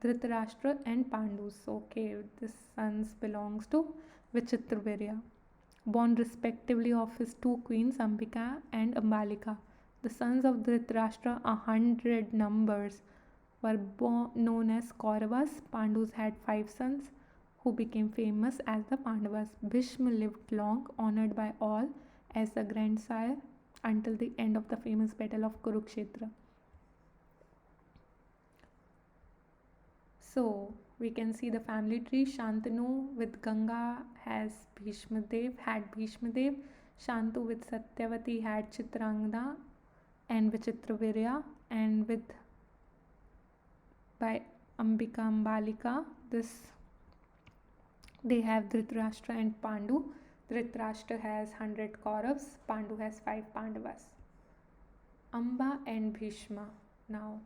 Dhritarashtra and Pandus. Okay, this sons belongs to Vichitravirya, born respectively of his two queens Ambika and Ambalika. The sons of Dhritarashtra, 100 numbers, were known as Kauravas. Pandus had 5 sons who became famous as the Pandavas. Bhishma lived long, honored by all as the grandsire until the end of the famous battle of Kurukshetra. So we can see the family tree. Shantanu with Ganga had Bhishma Dev. Shantu with Satyavati had Chitrangada and Vichitravirya, and with by Ambika Ambalika they have Dhritarashtra and Pandu. Dhritarashtra has 100 Kauravas, Pandu has 5 Pandavas. Amba and Bhishma now.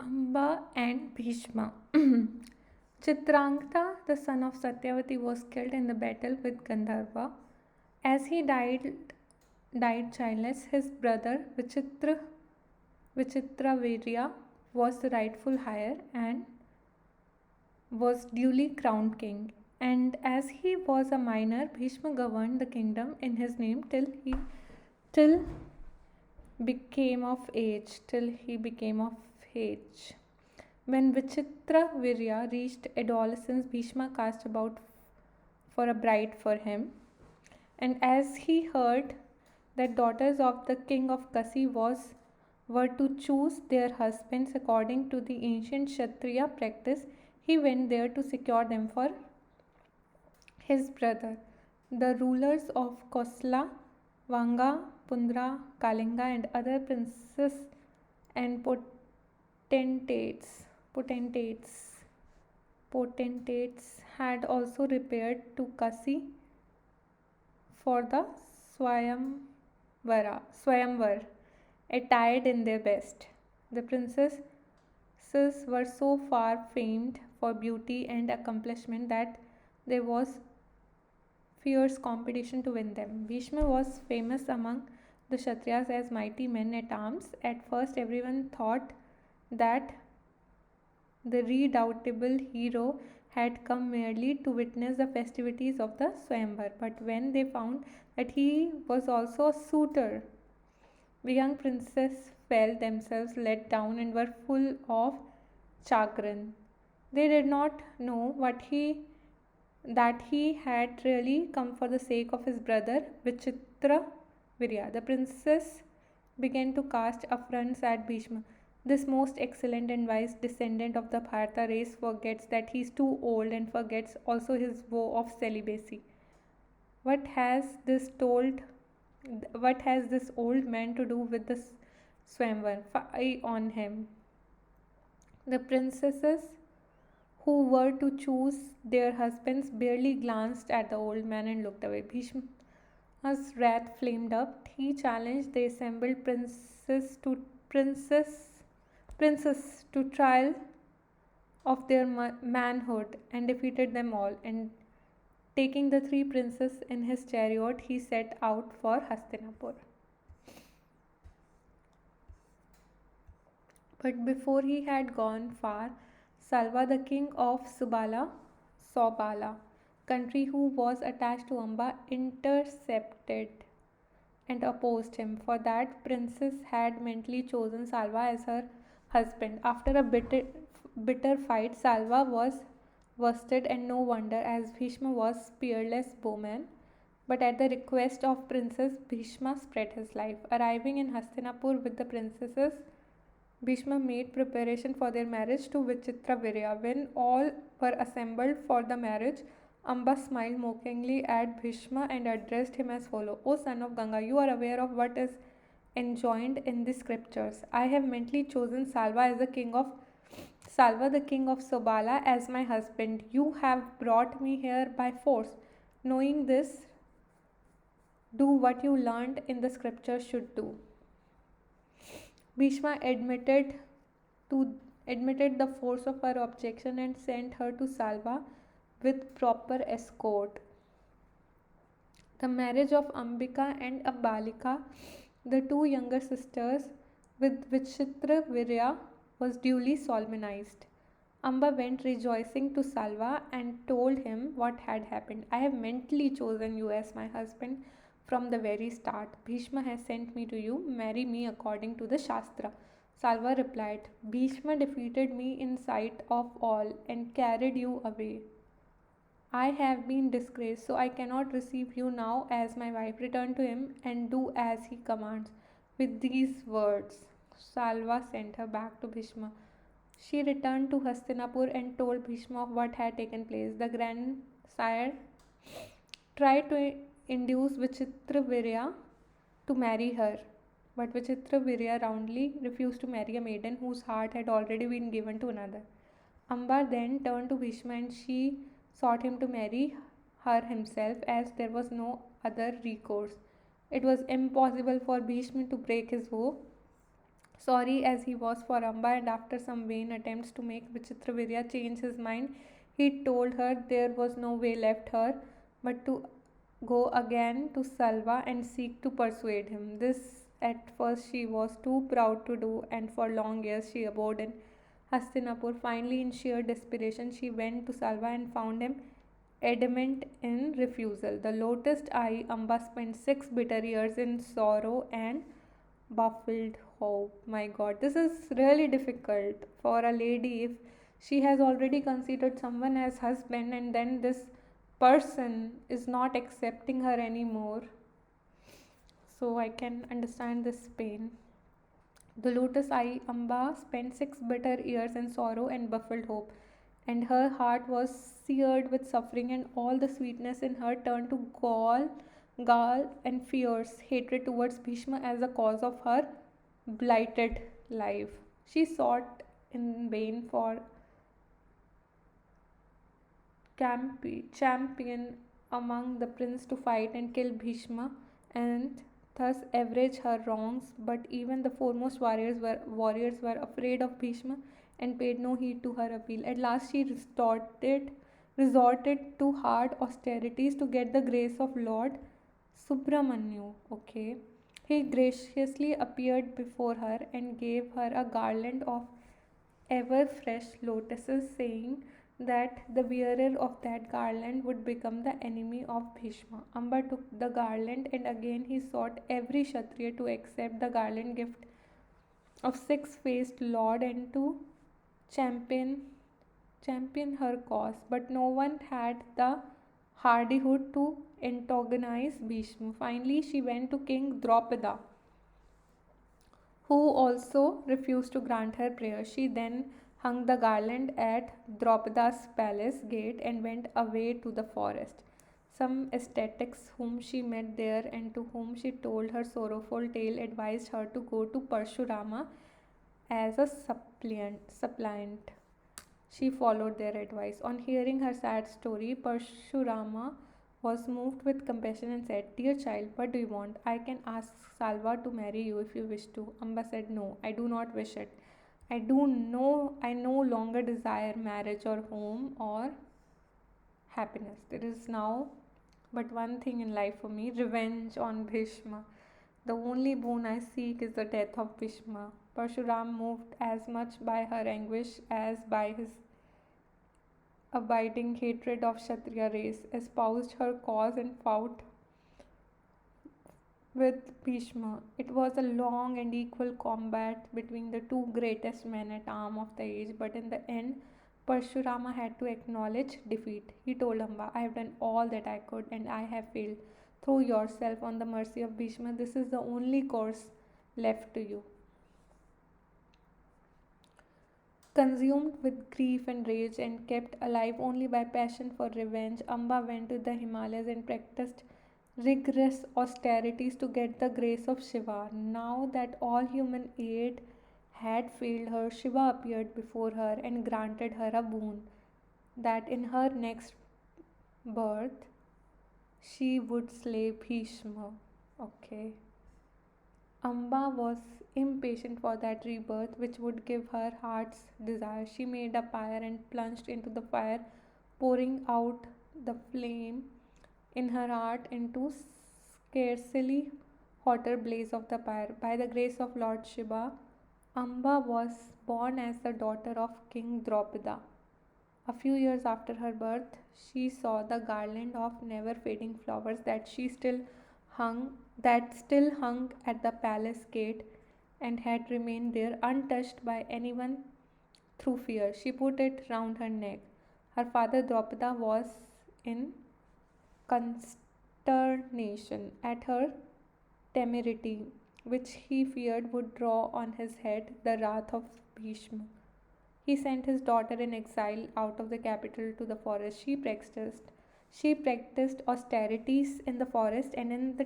Amba and Bhishma. Chitrangada, the son of Satyavati, was killed in the battle with Gandharva. As he died childless, his brother Vichitravirya was the rightful heir and was duly crowned king. And as he was a minor, Bhishma governed the kingdom in his name till he became of age. When Vichitra Virya reached adolescence, Bhishma cast about for a bride for him. And as he heard that daughters of the king of Kasi were to choose their husbands according to the ancient Kshatriya practice, he went there to secure them for his brother. The rulers of Kosala, Vanga, Pundra, Kalinga, and other princes and potentates potentates had also repaired to Kasi for the Swayamvar, attired in their best. The princesses were so far famed for beauty and accomplishment that there was fierce competition to win them. Bhishma was famous among the Kshatriyas as mighty men at arms. At first, everyone thought that the redoubtable hero had come merely to witness the festivities of the Swayamvar, but when they found that he was also a suitor, the young princes felt themselves let down and were full of chagrin. They did not know that he had really come for the sake of his brother Vichitra Virya. The princess began to cast affronts at Bhishma. This most excellent and wise descendant of the Bharata race forgets that he is too old and forgets also his vow of celibacy. What has this told what has this old man to do with the Swamvar? Fie on him. The princesses who were to choose their husbands barely glanced at the old man and looked away. Bhishma's wrath flamed up. He challenged the assembled princess, princes to trial of their manhood and defeated them all. And taking the three princes in his chariot, he set out for Hastinapur. But before he had gone far, Salva, the king of Sobala country who was attached to Amba, intercepted and opposed him, for that princess had mentally chosen Salva as her husband. After a bitter fight, Salva was worsted, and no wonder, as Bhishma was peerless bowman. But at the request of Princess, Bhishma spread his life. Arriving in Hastinapur with the princesses, Bhishma made preparation for their marriage to Vichitravirya. When all were assembled for the marriage, Amba smiled mockingly at Bhishma and addressed him as follows: O son of Ganga, you are aware of what is enjoined in the scriptures. I have mentally chosen Salva, the king of Sobala, as my husband. You have brought me here by force. Knowing this, do what you learned in the scriptures should do. Bhishma admitted the force of her objection and sent her to Salva with proper escort. The marriage of Ambika and Abalika, the two younger sisters, with Vichitra Virya was duly solemnized. Amba went rejoicing to Salva and told him what had happened. I have mentally chosen you as my husband from the very start. Bhishma has sent me to you. Marry me according to the Shastra. Salva replied, Bhishma defeated me in sight of all and carried you away. I have been disgraced, so I cannot receive you now as my wife. Return to him and do as he commands. With these words, Salva sent her back to Bhishma. She returned to Hastinapur and told Bhishma of what had taken place. The grandsire tried to induce Vichitravirya to marry her, but Vichitravirya roundly refused to marry a maiden whose heart had already been given to another. Amba then turned to Bhishma and she sought him to marry her himself, as there was no other recourse. It was impossible for Bhishma to break his vow. Sorry as he was for Amba, and after some vain attempts to make Vichitravirya change his mind, he told her there was no way left her but to go again to Salva and seek to persuade him. This at first she was too proud to do, and for long years she abode in Hastinapur. Finally, in sheer desperation, she went to Salva and found him adamant in refusal. The lotus eye Amba spent 6 bitter years in sorrow and baffled Oh my god, this is really difficult for a lady if she has already considered someone as husband and then this person is not accepting her anymore. So I can understand this pain. The lotus eye Amba spent 6 bitter years in sorrow and baffled hope, and her heart was seared with suffering, and all the sweetness in her turned to gall, and fierce hatred towards Bhishma as the cause of her blighted life. She sought in vain for champion among the prince to fight and kill Bhishma and thus average her wrongs. But even the foremost warriors were afraid of Bhishma and paid no heed to her appeal. At last, she resorted to hard austerities to get the grace of Lord Subramanu. Okay, he graciously appeared before her and gave her a garland of ever fresh lotuses, saying that the wearer of that garland would become the enemy of Bhishma. Amba took the garland, and again he sought every Kshatriya to accept the garland gift of six-faced Lord and to champion champion her cause, but no one had the hardihood to antagonize Bhishma. Finally, she went to King Draupada, who also refused to grant her prayer. She then hung the garland at Draupada's palace gate and went away to the forest. Some ascetics whom she met there and to whom she told her sorrowful tale advised her to go to Parshurama as a suppliant. She followed their advice. On hearing her sad story, Parshurama was moved with compassion and said, "Dear child, what do you want? I can ask Salva to marry you if you wish to." Amba said, "No, I do not wish it. I no longer desire marriage or home or happiness. There is now but one thing in life for me, revenge on Bhishma. The only boon I seek is the death of Bhishma." Parshuram, moved as much by her anguish as by his abiding hatred of Kshatriya race, espoused her cause and fought with Bhishma. It was a long and equal combat between the two greatest men at arms of the age, but in the end, Parshurama had to acknowledge defeat. He told Amba, "I have done all that I could and I have failed. Throw yourself on the mercy of Bhishma. This is the only course left to you." Consumed with grief and rage and kept alive only by passion for revenge, Amba went to the Himalayas and practiced rigorous austerities to get the grace of Shiva. Now that all human aid had failed her, Shiva appeared before her and granted her a boon that in her next birth she would slay Bhishma. Okay. Amba was impatient for that rebirth which would give her heart's desire. She made a pyre and plunged into the fire, pouring out the flame in her heart into scarcely hotter blaze of the pyre. By the grace of Lord Shiva, Amba was born as the daughter of King Draupada. A few years after her birth, she saw the garland of never fading flowers that still hung at the palace gate and had remained there untouched by anyone through fear. She put it round her neck. Her father Draupada was in consternation at her temerity, which he feared would draw on his head the wrath of Bhishma. He sent his daughter in exile out of the capital to the forest. She practiced austerities in the forest and in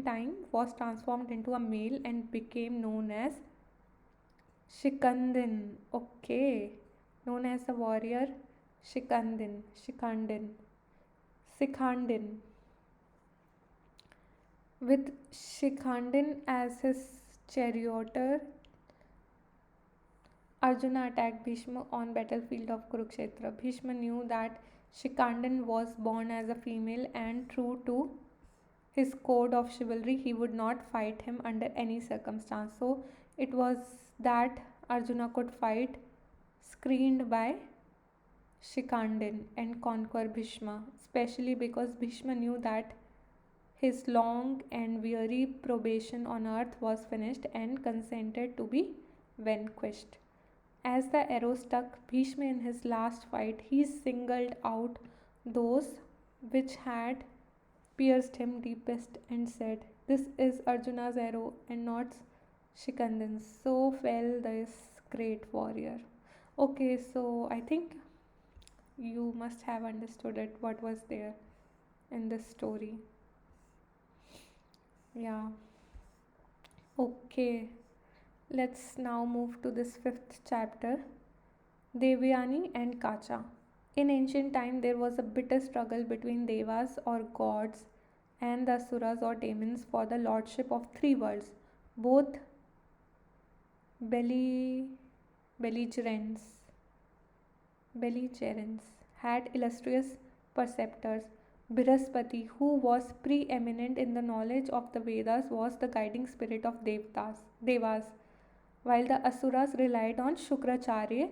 time was transformed into a male and became known as Shikandin. Okay. Known as the warrior Sikhandin. With Shikhandin as his charioteer, Arjuna attacked Bhishma on battlefield of Kurukshetra. Bhishma knew that Shikandin was born as a female and true to his code of chivalry, he would not fight him under any circumstance. So it was that Arjuna could fight screened by Shikandin and conquer Bhishma, especially because Bhishma knew that his long and weary probation on earth was finished and consented to be vanquished. As the arrow struck Bhishma in his last fight, he singled out those which had pierced him deepest and said, "This is Arjuna's arrow and not Shikandan's." So fell this great warrior. Okay, so I think you must have understood it, what was there in this story. Yeah, okay. Let's now move to this fifth chapter, Devyani and Kacha. In ancient time, there was a bitter struggle between Devas or gods and the Asuras or demons for the lordship of three worlds. Both belli- belligerents, belligerents had illustrious preceptors. Brihaspati, who was preeminent in the knowledge of the Vedas, was the guiding spirit of Devas, while the Asuras relied on Shukracharya,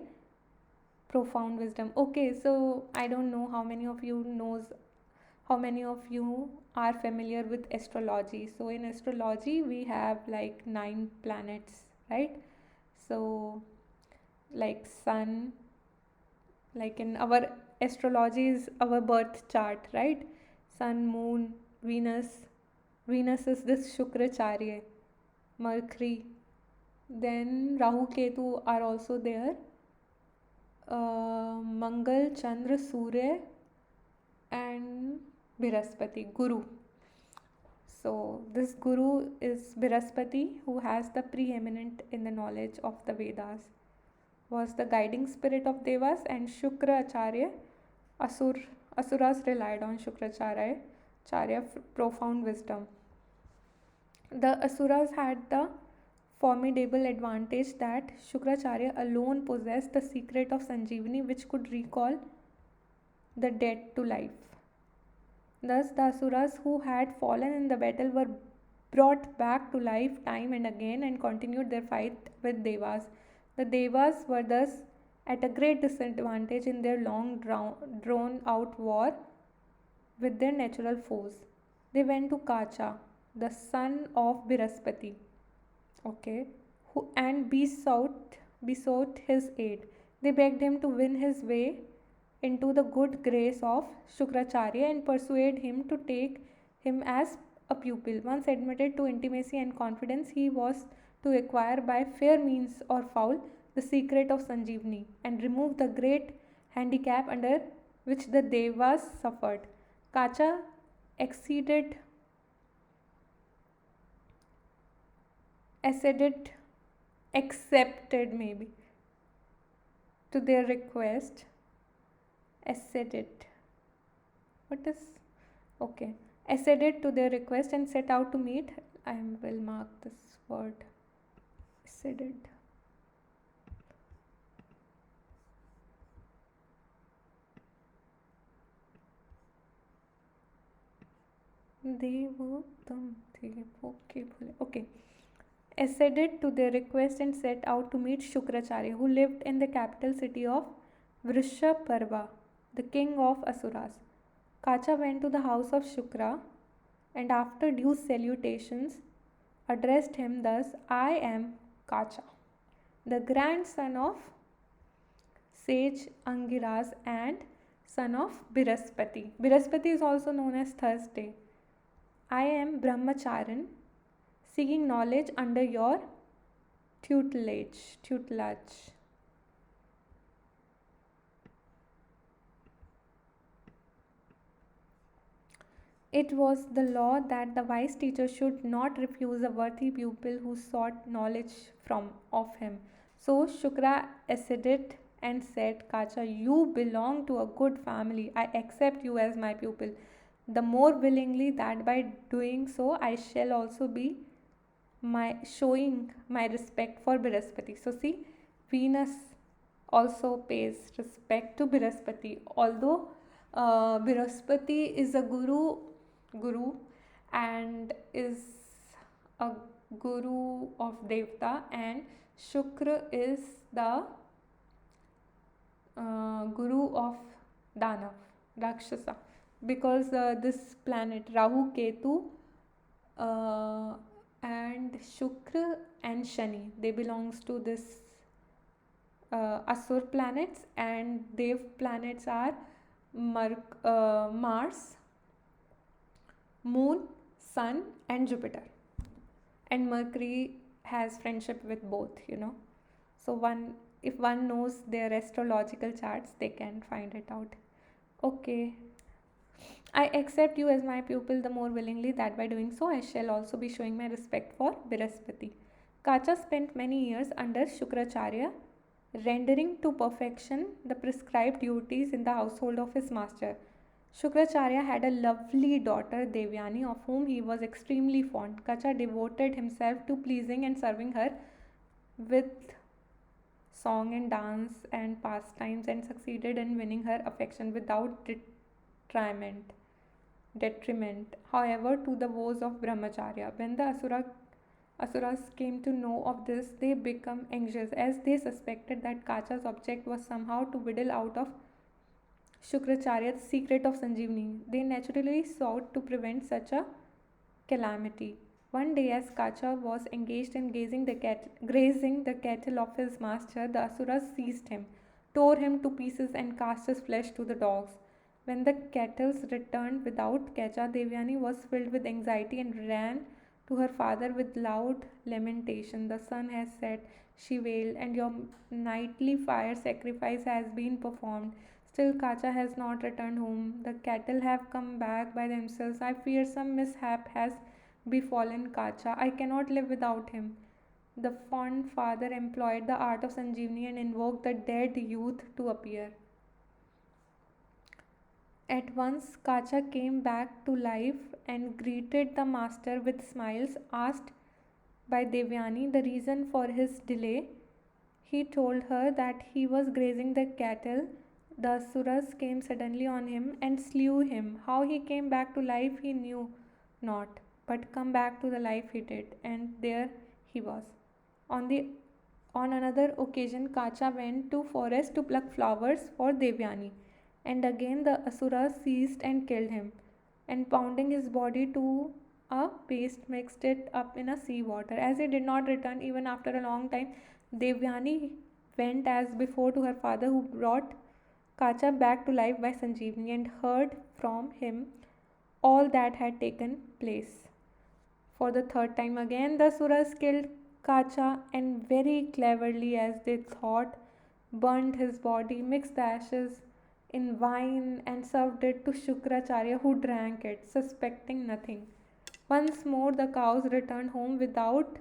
profound wisdom. Okay, so I don't know how many of you are familiar with astrology. So in astrology we have like 9 planets, right? So like sun, like in our astrology is our birth chart, right? Sun, moon, Venus is this Shukracharya, Mercury, then Rahu, Ketu are also there, Mangal, Chandra, Surya, and Brihaspati, Guru. So this Guru is Brihaspati, who has the preeminent in the knowledge of the Vedas, was the guiding spirit of Devas, and Shukracharya, Asur, Asuras relied on Shukracharya, profound wisdom. The Asuras had the formidable advantage that Shukracharya alone possessed the secret of Sanjeevani, which could recall the dead to life. Thus, the Asuras who had fallen in the battle were brought back to life time and again and continued their fight with Devas. The Devas were thus at a great disadvantage in their long drawn out war with their natural foes. They went to Kacha, the son of Brihaspati, okay, and besought his aid. They begged him to win his way into the good grace of Shukracharya and persuade him to take him as a pupil. Once admitted to intimacy and confidence, he was to acquire by fair means or foul the secret of Sanjeevani and remove the great handicap under which the Devas suffered. Kacha acceded, acceded, accepted maybe to their request. Acceded. What is okay? Acceded to their request and set out to meet. I will mark this word. Acceded. Okay. Acceded to their request and set out to meet Shukracharya, who lived in the capital city of Vrishaparva, the king of Asuras. Kacha went to the house of Shukra and after due salutations addressed him thus: "I am Kacha, the grandson of sage Angiras and son of Brihaspati. Brihaspati is also known as Thursday. I am Brahmacharan, seeking knowledge under your tutelage. It was the law that the wise teacher should not refuse a worthy pupil who sought knowledge of him. So Shukra acceded and said, "Kacha, you belong to a good family. I accept you as my pupil. The more willingly that by doing so I shall also be showing my respect for Brihaspati." So see, Venus also pays respect to Brihaspati. Although Brihaspati is a guru and is a guru of Devta, and Shukra is the guru of Danav, Rakshasa, because this planet Rahu Ketu uh, and Shukra and Shani, they belongs to this Asur planets, and Dev planets are Mars, Moon, Sun, and Jupiter. And Mercury has friendship with both. So if one knows their astrological charts, they can find it out. Okay, I accept you as my pupil the more willingly that by doing so I shall also be showing my respect for Brihaspati. Kacha spent many years under Shukracharya, rendering to perfection the prescribed duties in the household of his master. Shukracharya had a lovely daughter Devyani, of whom he was extremely fond. Kacha devoted himself to pleasing and serving her with song and dance and pastimes, and succeeded in winning her affection without detriment, however, to the woes of Brahmacharya. When the Asuras came to know of this, they became anxious, as they suspected that Kacha's object was somehow to wheedle out of Shukracharya the secret of Sanjeevani. They naturally sought to prevent such a calamity. One day, as Kacha was engaged in grazing the cattle of his master, the Asuras seized him, tore him to pieces, and cast his flesh to the dogs. When the cattle returned without Kacha, Devyani was filled with anxiety and ran to her father with loud lamentation. The sun has set, she wailed, and your nightly fire sacrifice has been performed. Still, Kacha has not returned home. The cattle have come back by themselves. I fear some mishap has befallen Kacha. I cannot live without him. The fond father employed the art of Sanjeevani and invoked the dead youth to appear. At once, Kacha came back to life and greeted the master with smiles. Asked by Devyani the reason for his delay, he told her that he was grazing the cattle. The Asuras came suddenly on him and slew him. How he came back to life he knew not, but come back to the life he did, and there he was. On the on another occasion, Kacha went to forest to pluck flowers for Devyani, and again the Asuras seized and killed him, and pounding his body to a paste, mixed it up in a sea water. As he did not return even after a long time, Devyani went as before to her father, who brought Kacha back to life by Sanjeevani, and heard from him all that had taken place. For the third time again, the Suras killed Kacha, and very cleverly, as they thought, burnt his body, mixed the ashes in wine, and served it to Shukracharya, who drank it, suspecting nothing. Once more, the cows returned home without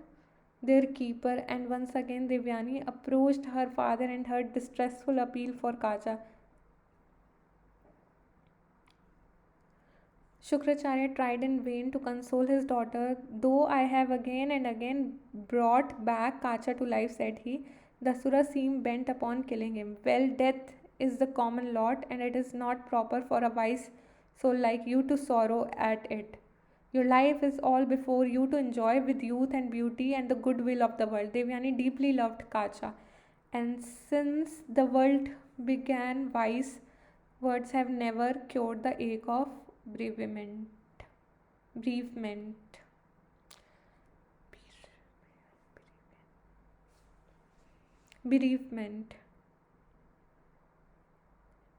their keeper, and once again Devyani approached her father and heard distressful appeal for Kacha. Shukracharya tried in vain to console his daughter. Though I have again and again brought back Kacha to life, said he, the Asura seemed bent upon killing him. Well, death is the common lot, and it is not proper for a wise soul like you to sorrow at it. Your life is all before you to enjoy with youth and beauty and the goodwill of the world. Devyani deeply loved Kacha, and since the world began, wise words have never cured the ache of bereavement. Bereavement. Bereavement.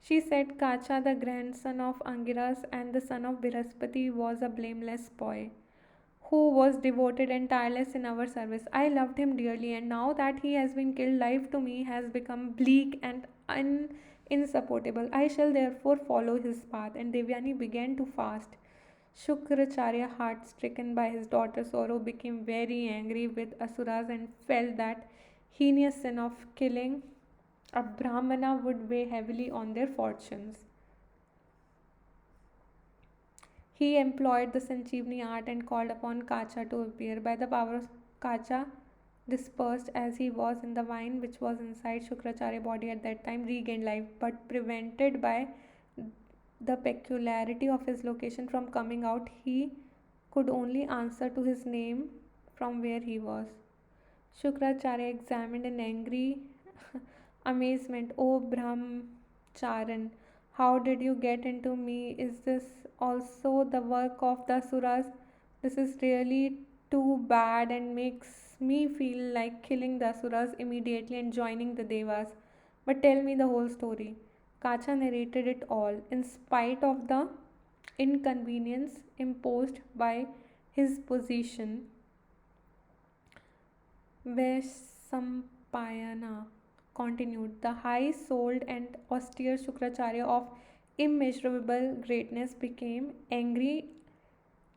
She said Kacha, the grandson of Angiras and the son of Brihaspati, was a blameless boy who was devoted and tireless in our service. I loved him dearly, and now that he has been killed, life to me has become bleak and insupportable. I shall therefore follow his path. And Devyani began to fast. Shukracharya, heart stricken by his daughter's sorrow, became very angry with Asuras and felt that heinous sin of killing a Brahmana would weigh heavily on their fortunes. He employed the Sanjeevani art and called upon Kacha to appear. By the power of Kacha, dispersed as he was in the wine which was inside Shukracharya's body at that time, regained life, but prevented by the peculiarity of his location from coming out, he could only answer to his name from where he was. Shukracharya examined in angry amazement. O Brahmacharan, how did you get into me? Is this also the work of the Suras? This is really too bad and makes me feel like killing the Asuras immediately and joining the Devas. But tell me the whole story. Kacha narrated it all, in spite of the inconvenience imposed by his position. Vesampayana continued. The high souled and austere Shukracharya of immeasurable greatness became angry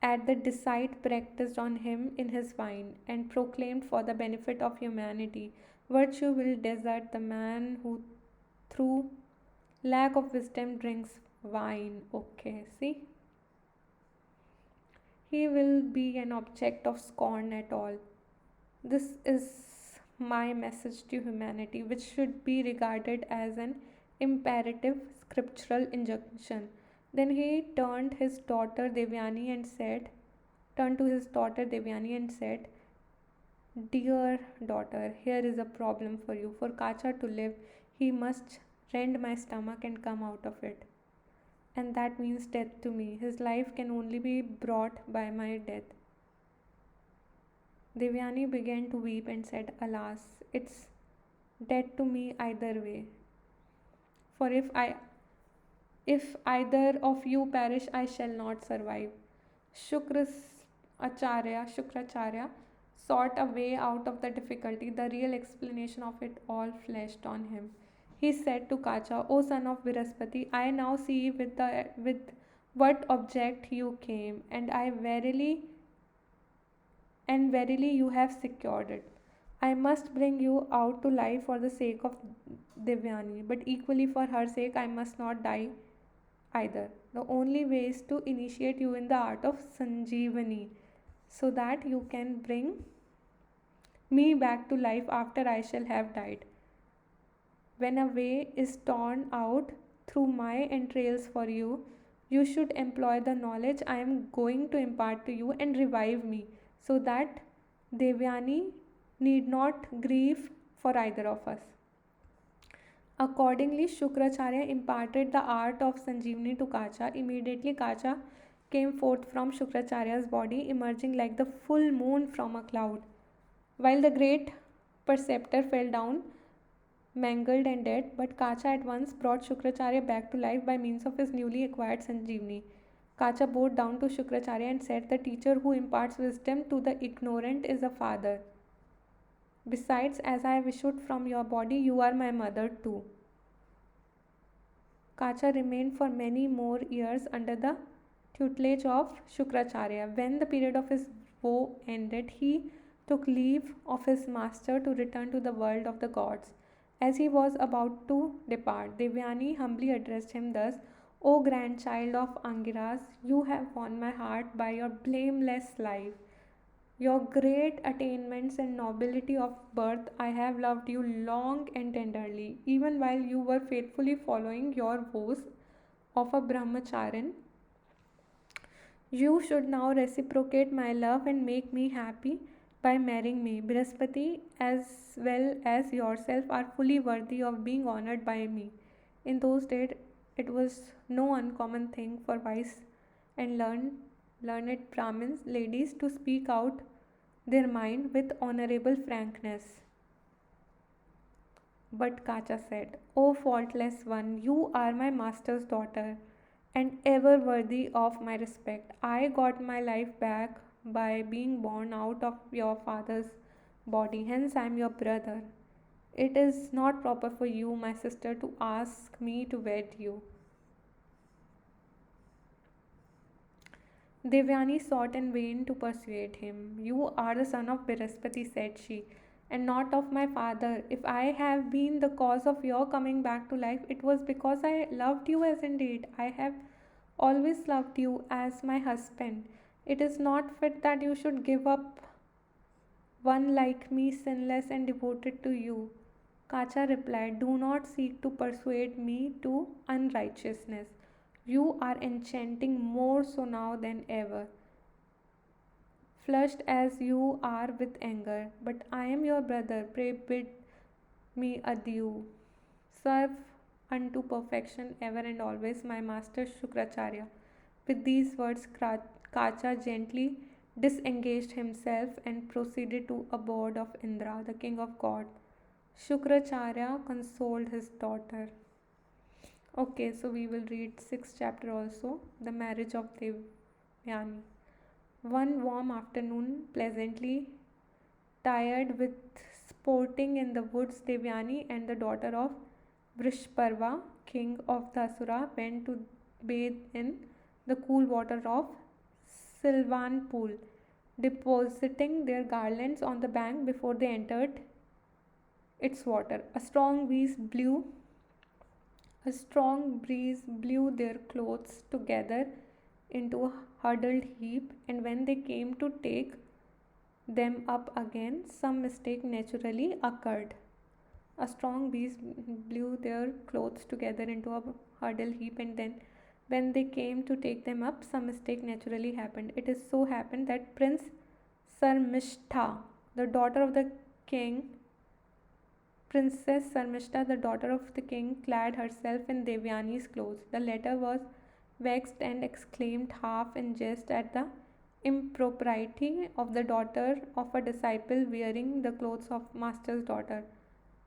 at the deceit practiced on him in his wine, and proclaimed for the benefit of humanity, virtue will desert the man who through lack of wisdom drinks wine. Okay, see? He will be an object of scorn at all. This is my message to humanity, which should be regarded as an imperative scriptural injunction. Then he turned to his daughter Devyani and said, "Dear daughter, here is a problem for you. For Kacha to live, he must rend my stomach and come out of it. And that means death to me. His life can only be brought by my death." Devyani began to weep and said, "Alas, it's dead to me either way. For if either of you perish, I shall not survive." Shukracharya sought a way out of the difficulty. The real explanation of it all flashed on him. He said to Kacha, "O son of Viraspati, I now see with what object you came, and verily you have secured it. I must bring you out to life for the sake of Devyani, but equally for her sake I must not die either. The only way is to initiate you in the art of Sanjeevani, so that you can bring me back to life after I shall have died. When a way is torn out through my entrails for you, you should employ the knowledge I am going to impart to you and revive me, so that Devyani need not grieve for either of us." Accordingly, Shukracharya imparted the art of Sanjeevani to Kacha. Immediately, Kacha came forth from Shukracharya's body, emerging like the full moon from a cloud, while the great preceptor fell down mangled and dead. But Kacha at once brought Shukracharya back to life by means of his newly acquired Sanjeevani. Kacha bowed down to Shukracharya and said, "The teacher who imparts wisdom to the ignorant is a father. Besides, as I have issued from your body, you are my mother too." Kacha remained for many more years under the tutelage of Shukracharya. When the period of his woe ended, he took leave of his master to return to the world of the gods. As he was about to depart, Devyani humbly addressed him thus: "O grandchild of Angiras, you have won my heart by your blameless life, your great attainments and nobility of birth. I have loved you long and tenderly, even while you were faithfully following your vows of a brahmacharin. You should now reciprocate my love and make me happy by marrying me. Brihaspati, as well as yourself, are fully worthy of being honored by me." In those days, it was no uncommon thing for wise and learned Brahmins ladies to speak out their mind with honorable frankness. But Kacha said, "O faultless one, you are my master's daughter and ever worthy of my respect. I got my life back by being born out of your father's body, hence I am your brother. It is not proper for you, my sister, to ask me to wed you." Devyani sought in vain to persuade him. "You are the son of Brihaspati," said she, "and not of my father. If I have been the cause of your coming back to life, it was because I loved you as indeed I have always loved you as my husband. It is not fit that you should give up one like me, sinless and devoted to you." Kacha replied, "Do not seek to persuade me to unrighteousness. You are enchanting more so now than ever, flushed as you are with anger. But I am your brother. Pray bid me adieu. Serve unto perfection ever and always my master Shukracharya." With these words, Kacha gently disengaged himself and proceeded to abode of Indra, the king of God. Shukracharya consoled his daughter. Okay, so we will read 6th chapter also, the marriage of Devyani. One warm afternoon, pleasantly tired with sporting in the woods, Devyani and the daughter of Vrishparva, king of the Asura, went to bathe in the cool water of Silvan pool, depositing their garlands on the bank before they entered its water. A strong breeze blew their clothes together into a huddled heap, and when they came to take them up again, some mistake naturally occurred. A strong breeze blew their clothes together into a huddled heap, and then when they came to take them up, some mistake naturally happened. It is so happened that Prince Sarmishtha, the daughter of the king, Princess Sarmishta, the daughter of the king, clad herself in Devyani's clothes. The latter was vexed and exclaimed, half in jest, at the impropriety of the daughter of a disciple wearing the clothes of master's daughter.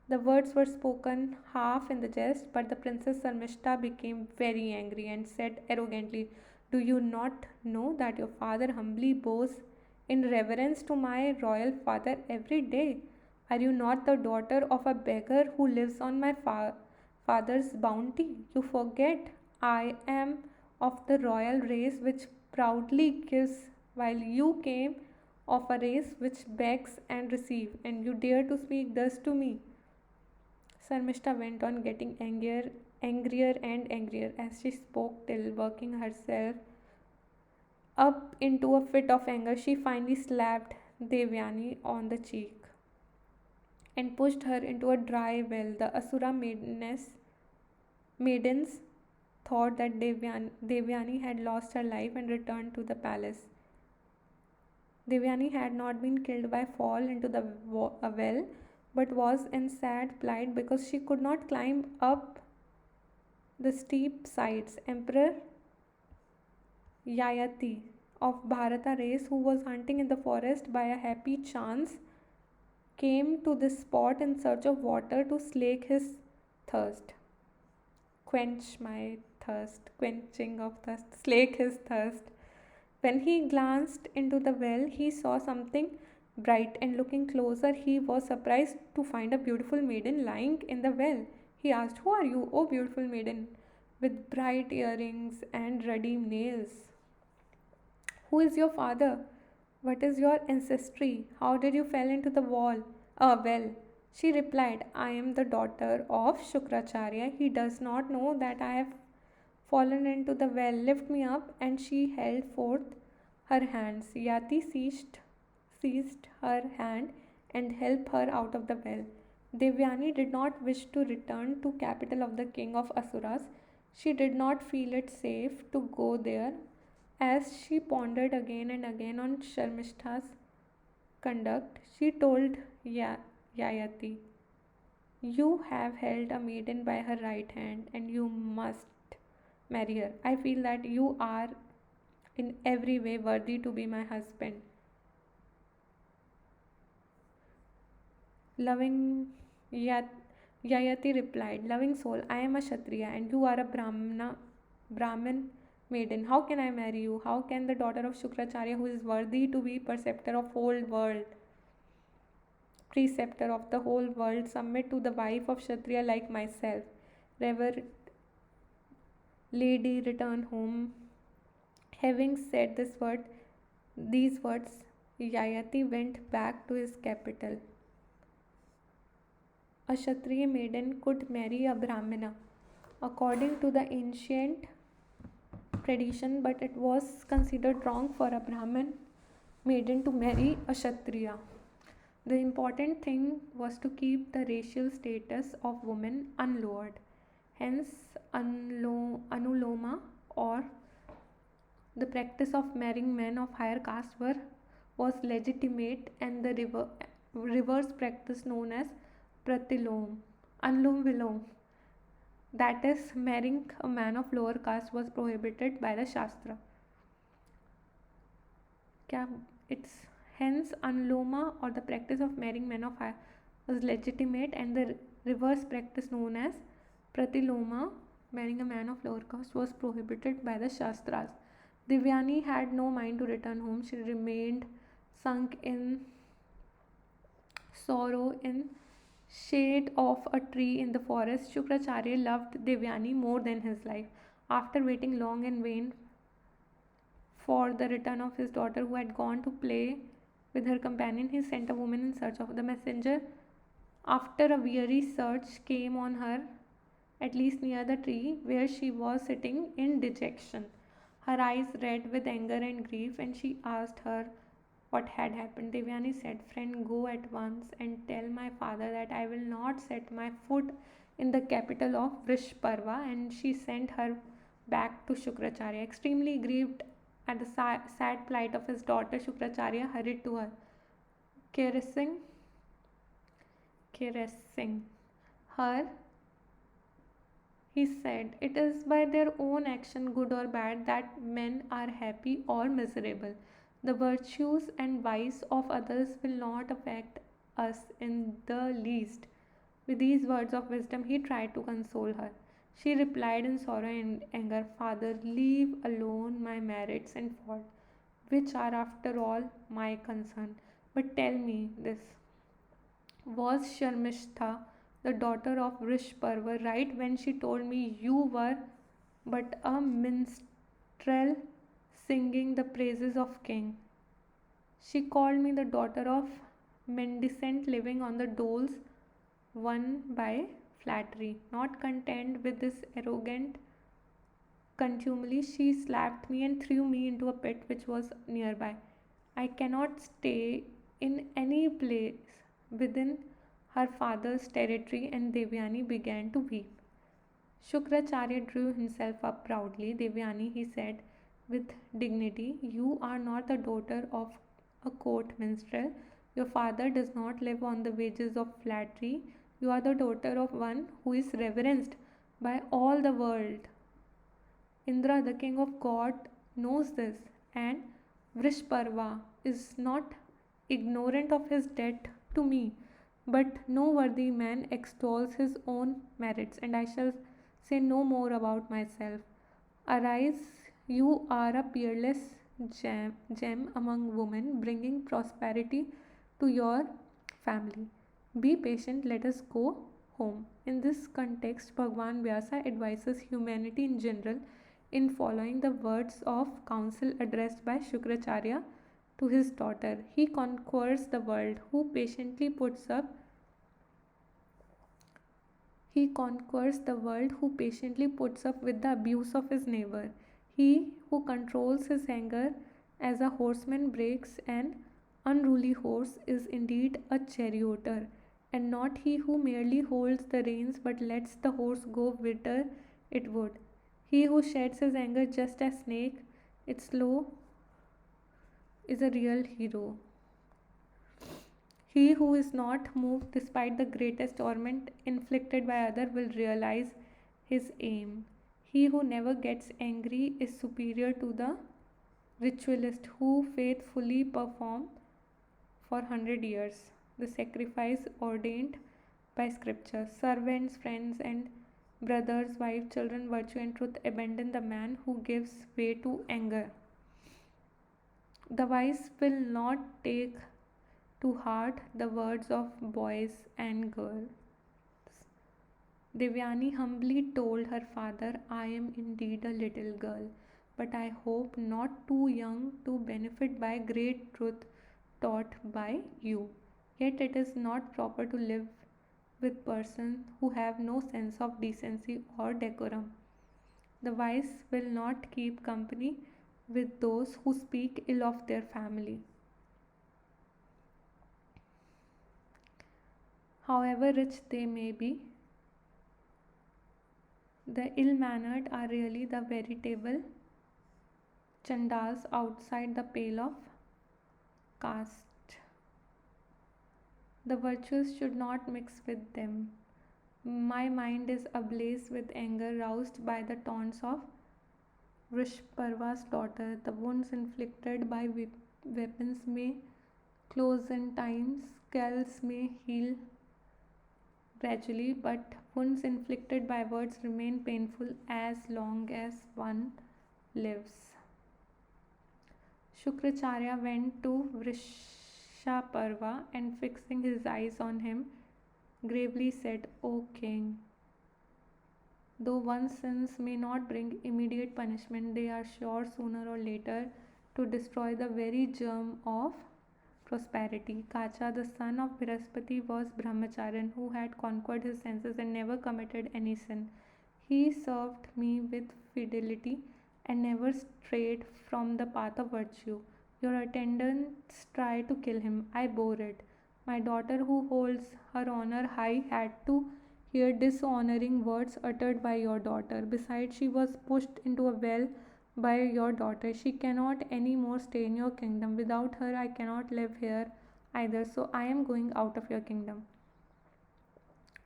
The words were spoken half in the jest, but the Princess Sarmishta became very angry and said arrogantly, "Do you not know that your father humbly bows in reverence to my royal father every day? Are you not the daughter of a beggar who lives on my father's bounty? You forget I am of the royal race which proudly gives, while you came of a race which begs and receives, and you dare to speak thus to me." Sarmishta went on getting angrier and angrier as she spoke, till working herself up into a fit of anger, she finally slapped Devyani on the cheek and pushed her into a dry well. The Asura maidens thought that Devyani had lost her life and returned to the palace. Devyani had not been killed by fall into the well, but was in sad plight because she could not climb up the steep sides. Emperor Yayati of Bharata race, who was hunting in the forest by a happy chance, came to this spot in search of water to slake his thirst. Quenching of thirst, slake his thirst. When he glanced into the well, he saw something bright, and looking closer, he was surprised to find a beautiful maiden lying in the well. He asked, "Who are you, O beautiful maiden, with bright earrings and ruddy nails? Who is your father? What is your ancestry? How did you fall into the well?" She replied, "I am the daughter of Shukracharya. He does not know that I have fallen into the well. Lift me up." And she held forth her hands. Yati seized her hand and helped her out of the well. Devyani did not wish to return to capital of the king of Asuras. She did not feel it safe to go there. As she pondered again and again on Sharmishta's conduct, she told Yayati, "You have held a maiden by her right hand, and you must marry her. I feel that you are in every way worthy to be my husband." Loving Yayati replied, "Loving soul, I am a Kshatriya and you are a Brahmin maiden. How can I marry you? How can the daughter of Shukracharya, who is worthy to be preceptor of the whole world, submit to the wife of Kshatriya like myself?" Revered lady, return home." Having said these words, Yayati went back to his capital. A Kshatriya maiden could marry a Brahmana according to the ancient tradition, but it was considered wrong for a Brahmin maiden to marry a Kshatriya. The important thing was to keep the racial status of women unlowered. Hence, Anuloma, or the practice of marrying men of higher caste, was legitimate, and the reverse practice known as Pratilom, Anlom Vilom, that is, marrying a man of lower caste, was prohibited by the Shastra. क्या It's hence anuloma, or the practice of marrying men of high, was legitimate, and the reverse practice known as pratiloma, marrying a man of lower caste, was prohibited by the Shastras. Devyani had no mind to return home. She remained sunk in sorrow in shade of a tree in the forest. Shukracharya loved Devyani more than his life. After waiting long and vain for the return of his daughter, who had gone to play with her companion, he sent a woman in search of the messenger. After a weary search, came on her, at least near the tree where she was sitting in dejection, her eyes red with anger and grief, and she asked her what had happened. Devyani said, "Friend, go at once and tell my father that I will not set my foot in the capital of Vrishparva." And she sent her back to Shukracharya. Extremely grieved at the sad plight of his daughter, Shukracharya hurried to her, caressing, caressing her. He said, "It is by their own action, good or bad, that men are happy or miserable. The virtues and vice of others will not affect us in the least." With these words of wisdom, he tried to console her. She replied in sorrow and anger, "Father, leave alone my merits and faults, which are after all my concern. But tell me this, was Sharmishtha, the daughter of Vrishparva, right when she told me you were but a minstrel singing the praises of king? She called me the daughter of mendicant living on the doles won by flattery. Not content with this arrogant contumely, she slapped me and threw me into a pit which was nearby. I cannot stay in any place within her father's territory." And Devyani began to weep. Shukracharya drew himself up proudly. "Devyani," he said with dignity, "you are not the daughter of a court minstrel. Your father does not live on the wages of flattery. You are the daughter of one who is reverenced by all the world. Indra, the king of God, knows this, and Vrishparva is not ignorant of his debt to me. But no worthy man extols his own merits, and I shall say no more about myself. Arise, you are a peerless gem among women, bringing prosperity to your family. Be patient, let us go home." In this context, Bhagwan Vyasa advises humanity in general in following the words of counsel addressed by Shukracharya to his daughter. He conquers the world who patiently puts up He conquers the world who patiently puts up with the abuse of his neighbor. He who controls his anger as a horseman breaks an unruly horse is indeed a charioteer, and not he who merely holds the reins but lets the horse go whither it would. He who sheds his anger just as snake its slow is a real hero. He who is not moved despite the greatest torment inflicted by other will realize his aim. He who never gets angry is superior to the ritualist who faithfully perform for 100 years the sacrifice ordained by scripture. Servants, friends, and brothers, wife, children, virtue, and truth abandon the man who gives way to anger. The wise will not take to heart the words of boys and girls. Devyani humbly told her father, "I am indeed a little girl, but I hope not too young to benefit by great truth taught by you. Yet it is not proper to live with persons who have no sense of decency or decorum. The wise will not keep company with those who speak ill of their family. However rich they may be, the ill-mannered are really the veritable Chandals outside the pale of caste. The virtuous should not mix with them. My mind is ablaze with anger roused by the taunts of Vrishparva's daughter, the wounds inflicted by weapons may close in time, scales may heal gradually, but wounds inflicted by words remain painful as long as one lives. Shukracharya went to Vrishaparva and fixing his eyes on him, gravely said, O king, though one's sins may not bring immediate punishment, they are sure sooner or later to destroy the very germ of prosperity. Kacha, the son of Brihaspati, was brahmacharin who had conquered his senses and never committed any sin. He served me with fidelity and never strayed from the path of virtue. Your attendants tried to kill him. I bore it. My daughter, who holds her honor high, had to hear dishonoring words uttered by your daughter. Besides, she was pushed into a well by your daughter. She cannot any more stay in your kingdom. Without her, I cannot live here either. So I am going out of your kingdom.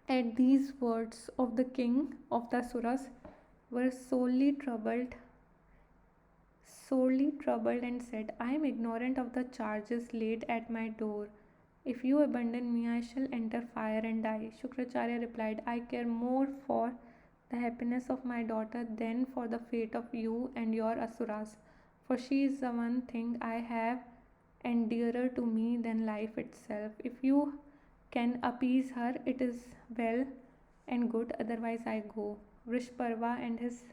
At these words of the king of the Asuras were sorely troubled and said, I am ignorant of the charges laid at my door. If you abandon me, I shall enter fire and die. Shukracharya replied, I care more for the happiness of my daughter than for the fate of you and your Asuras, for she is the one thing I have and dearer to me than life itself. If you can appease her, it is well and good, otherwise I go. Vrishparva and his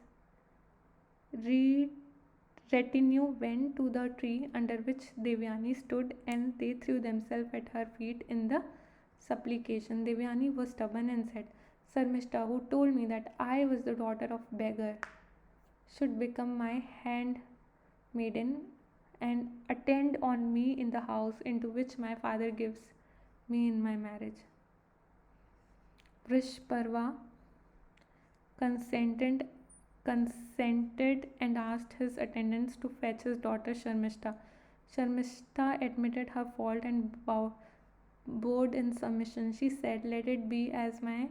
retinue went to the tree under which Devyani stood, and they threw themselves at her feet in the supplication. Devyani was stubborn and said, Sarmishta, who told me that I was the daughter of beggar, should become my handmaiden and attend on me in the house into which my father gives me in my marriage. Vrishparva consented and asked his attendants to fetch his daughter Sharmishta. Sharmishta admitted her fault and bowed in submission. She said, Let it be as my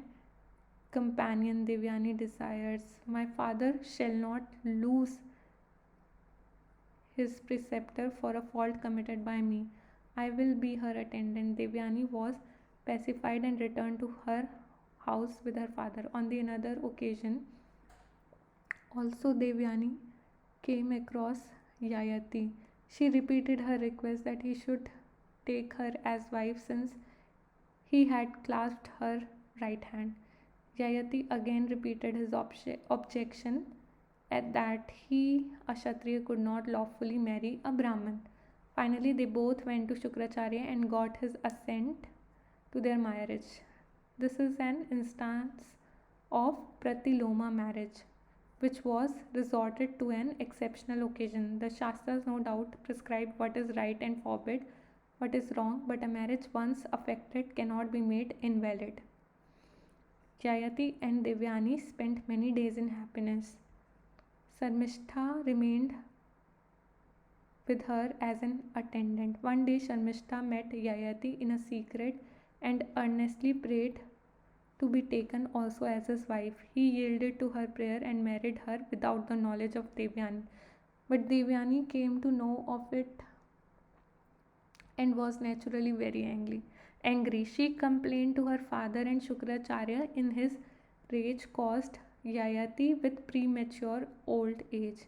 companion Devyani desires. My father shall not lose his preceptor for a fault committed by me. I will be her attendant. Devyani was pacified and returned to her house with her father. On the another occasion, also Devyani came across Yayati. She repeated her request that he should take her as wife since he had clasped her right hand. Yayati again repeated his objection at that he, a Kshatriya, could not lawfully marry a Brahman. Finally, they both went to Shukracharya and got his assent to their marriage. This is an instance of Pratiloma marriage, which was resorted to an exceptional occasion. The Shastras no doubt prescribe what is right and forbid what is wrong, but a marriage once affected cannot be made invalid. Jayati and Devyani spent many days in happiness. Sharmishta remained with her as an attendant. One day Sharmishta met Yayati in a secret and earnestly prayed to be taken also as his wife. He yielded to her prayer and married her without the knowledge of Devyani. But Devyani came to know of it and was naturally very angry. She complained to her father, and Shukracharya in his rage caused Yayati with premature old age.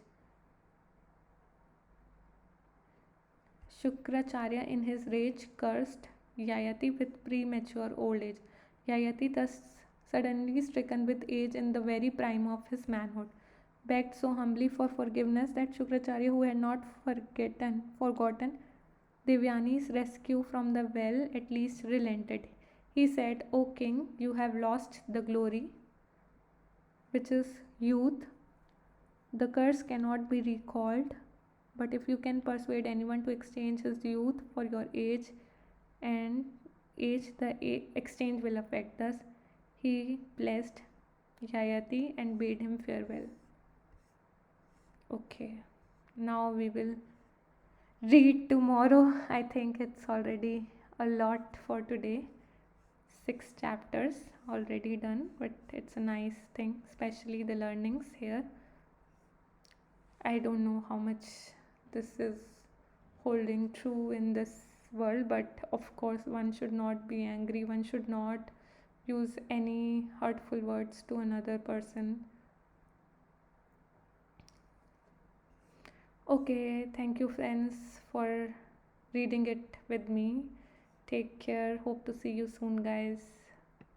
Shukracharya in his rage cursed Yayati with premature old age. Yayati, thus suddenly stricken with age in the very prime of his manhood, begged so humbly for forgiveness that Shukracharya, who had not forgotten Devyani's rescue from the well, at least relented. He said, O king, you have lost the glory, which is youth. The curse cannot be recalled, but if you can persuade anyone to exchange his youth for your age, the exchange will affect. Thus, he blessed Yayati and bade him farewell. Okay, now we will read tomorrow. I think it's already a lot for today. 6 chapters already done, but it's a nice thing, especially the learnings here. I don't know how much this is holding true in this world. But of course, one should not be angry, one should not use any hurtful words to another person. Okay, thank you, friends, for reading it with me. Take care. Hope to see you soon, guys.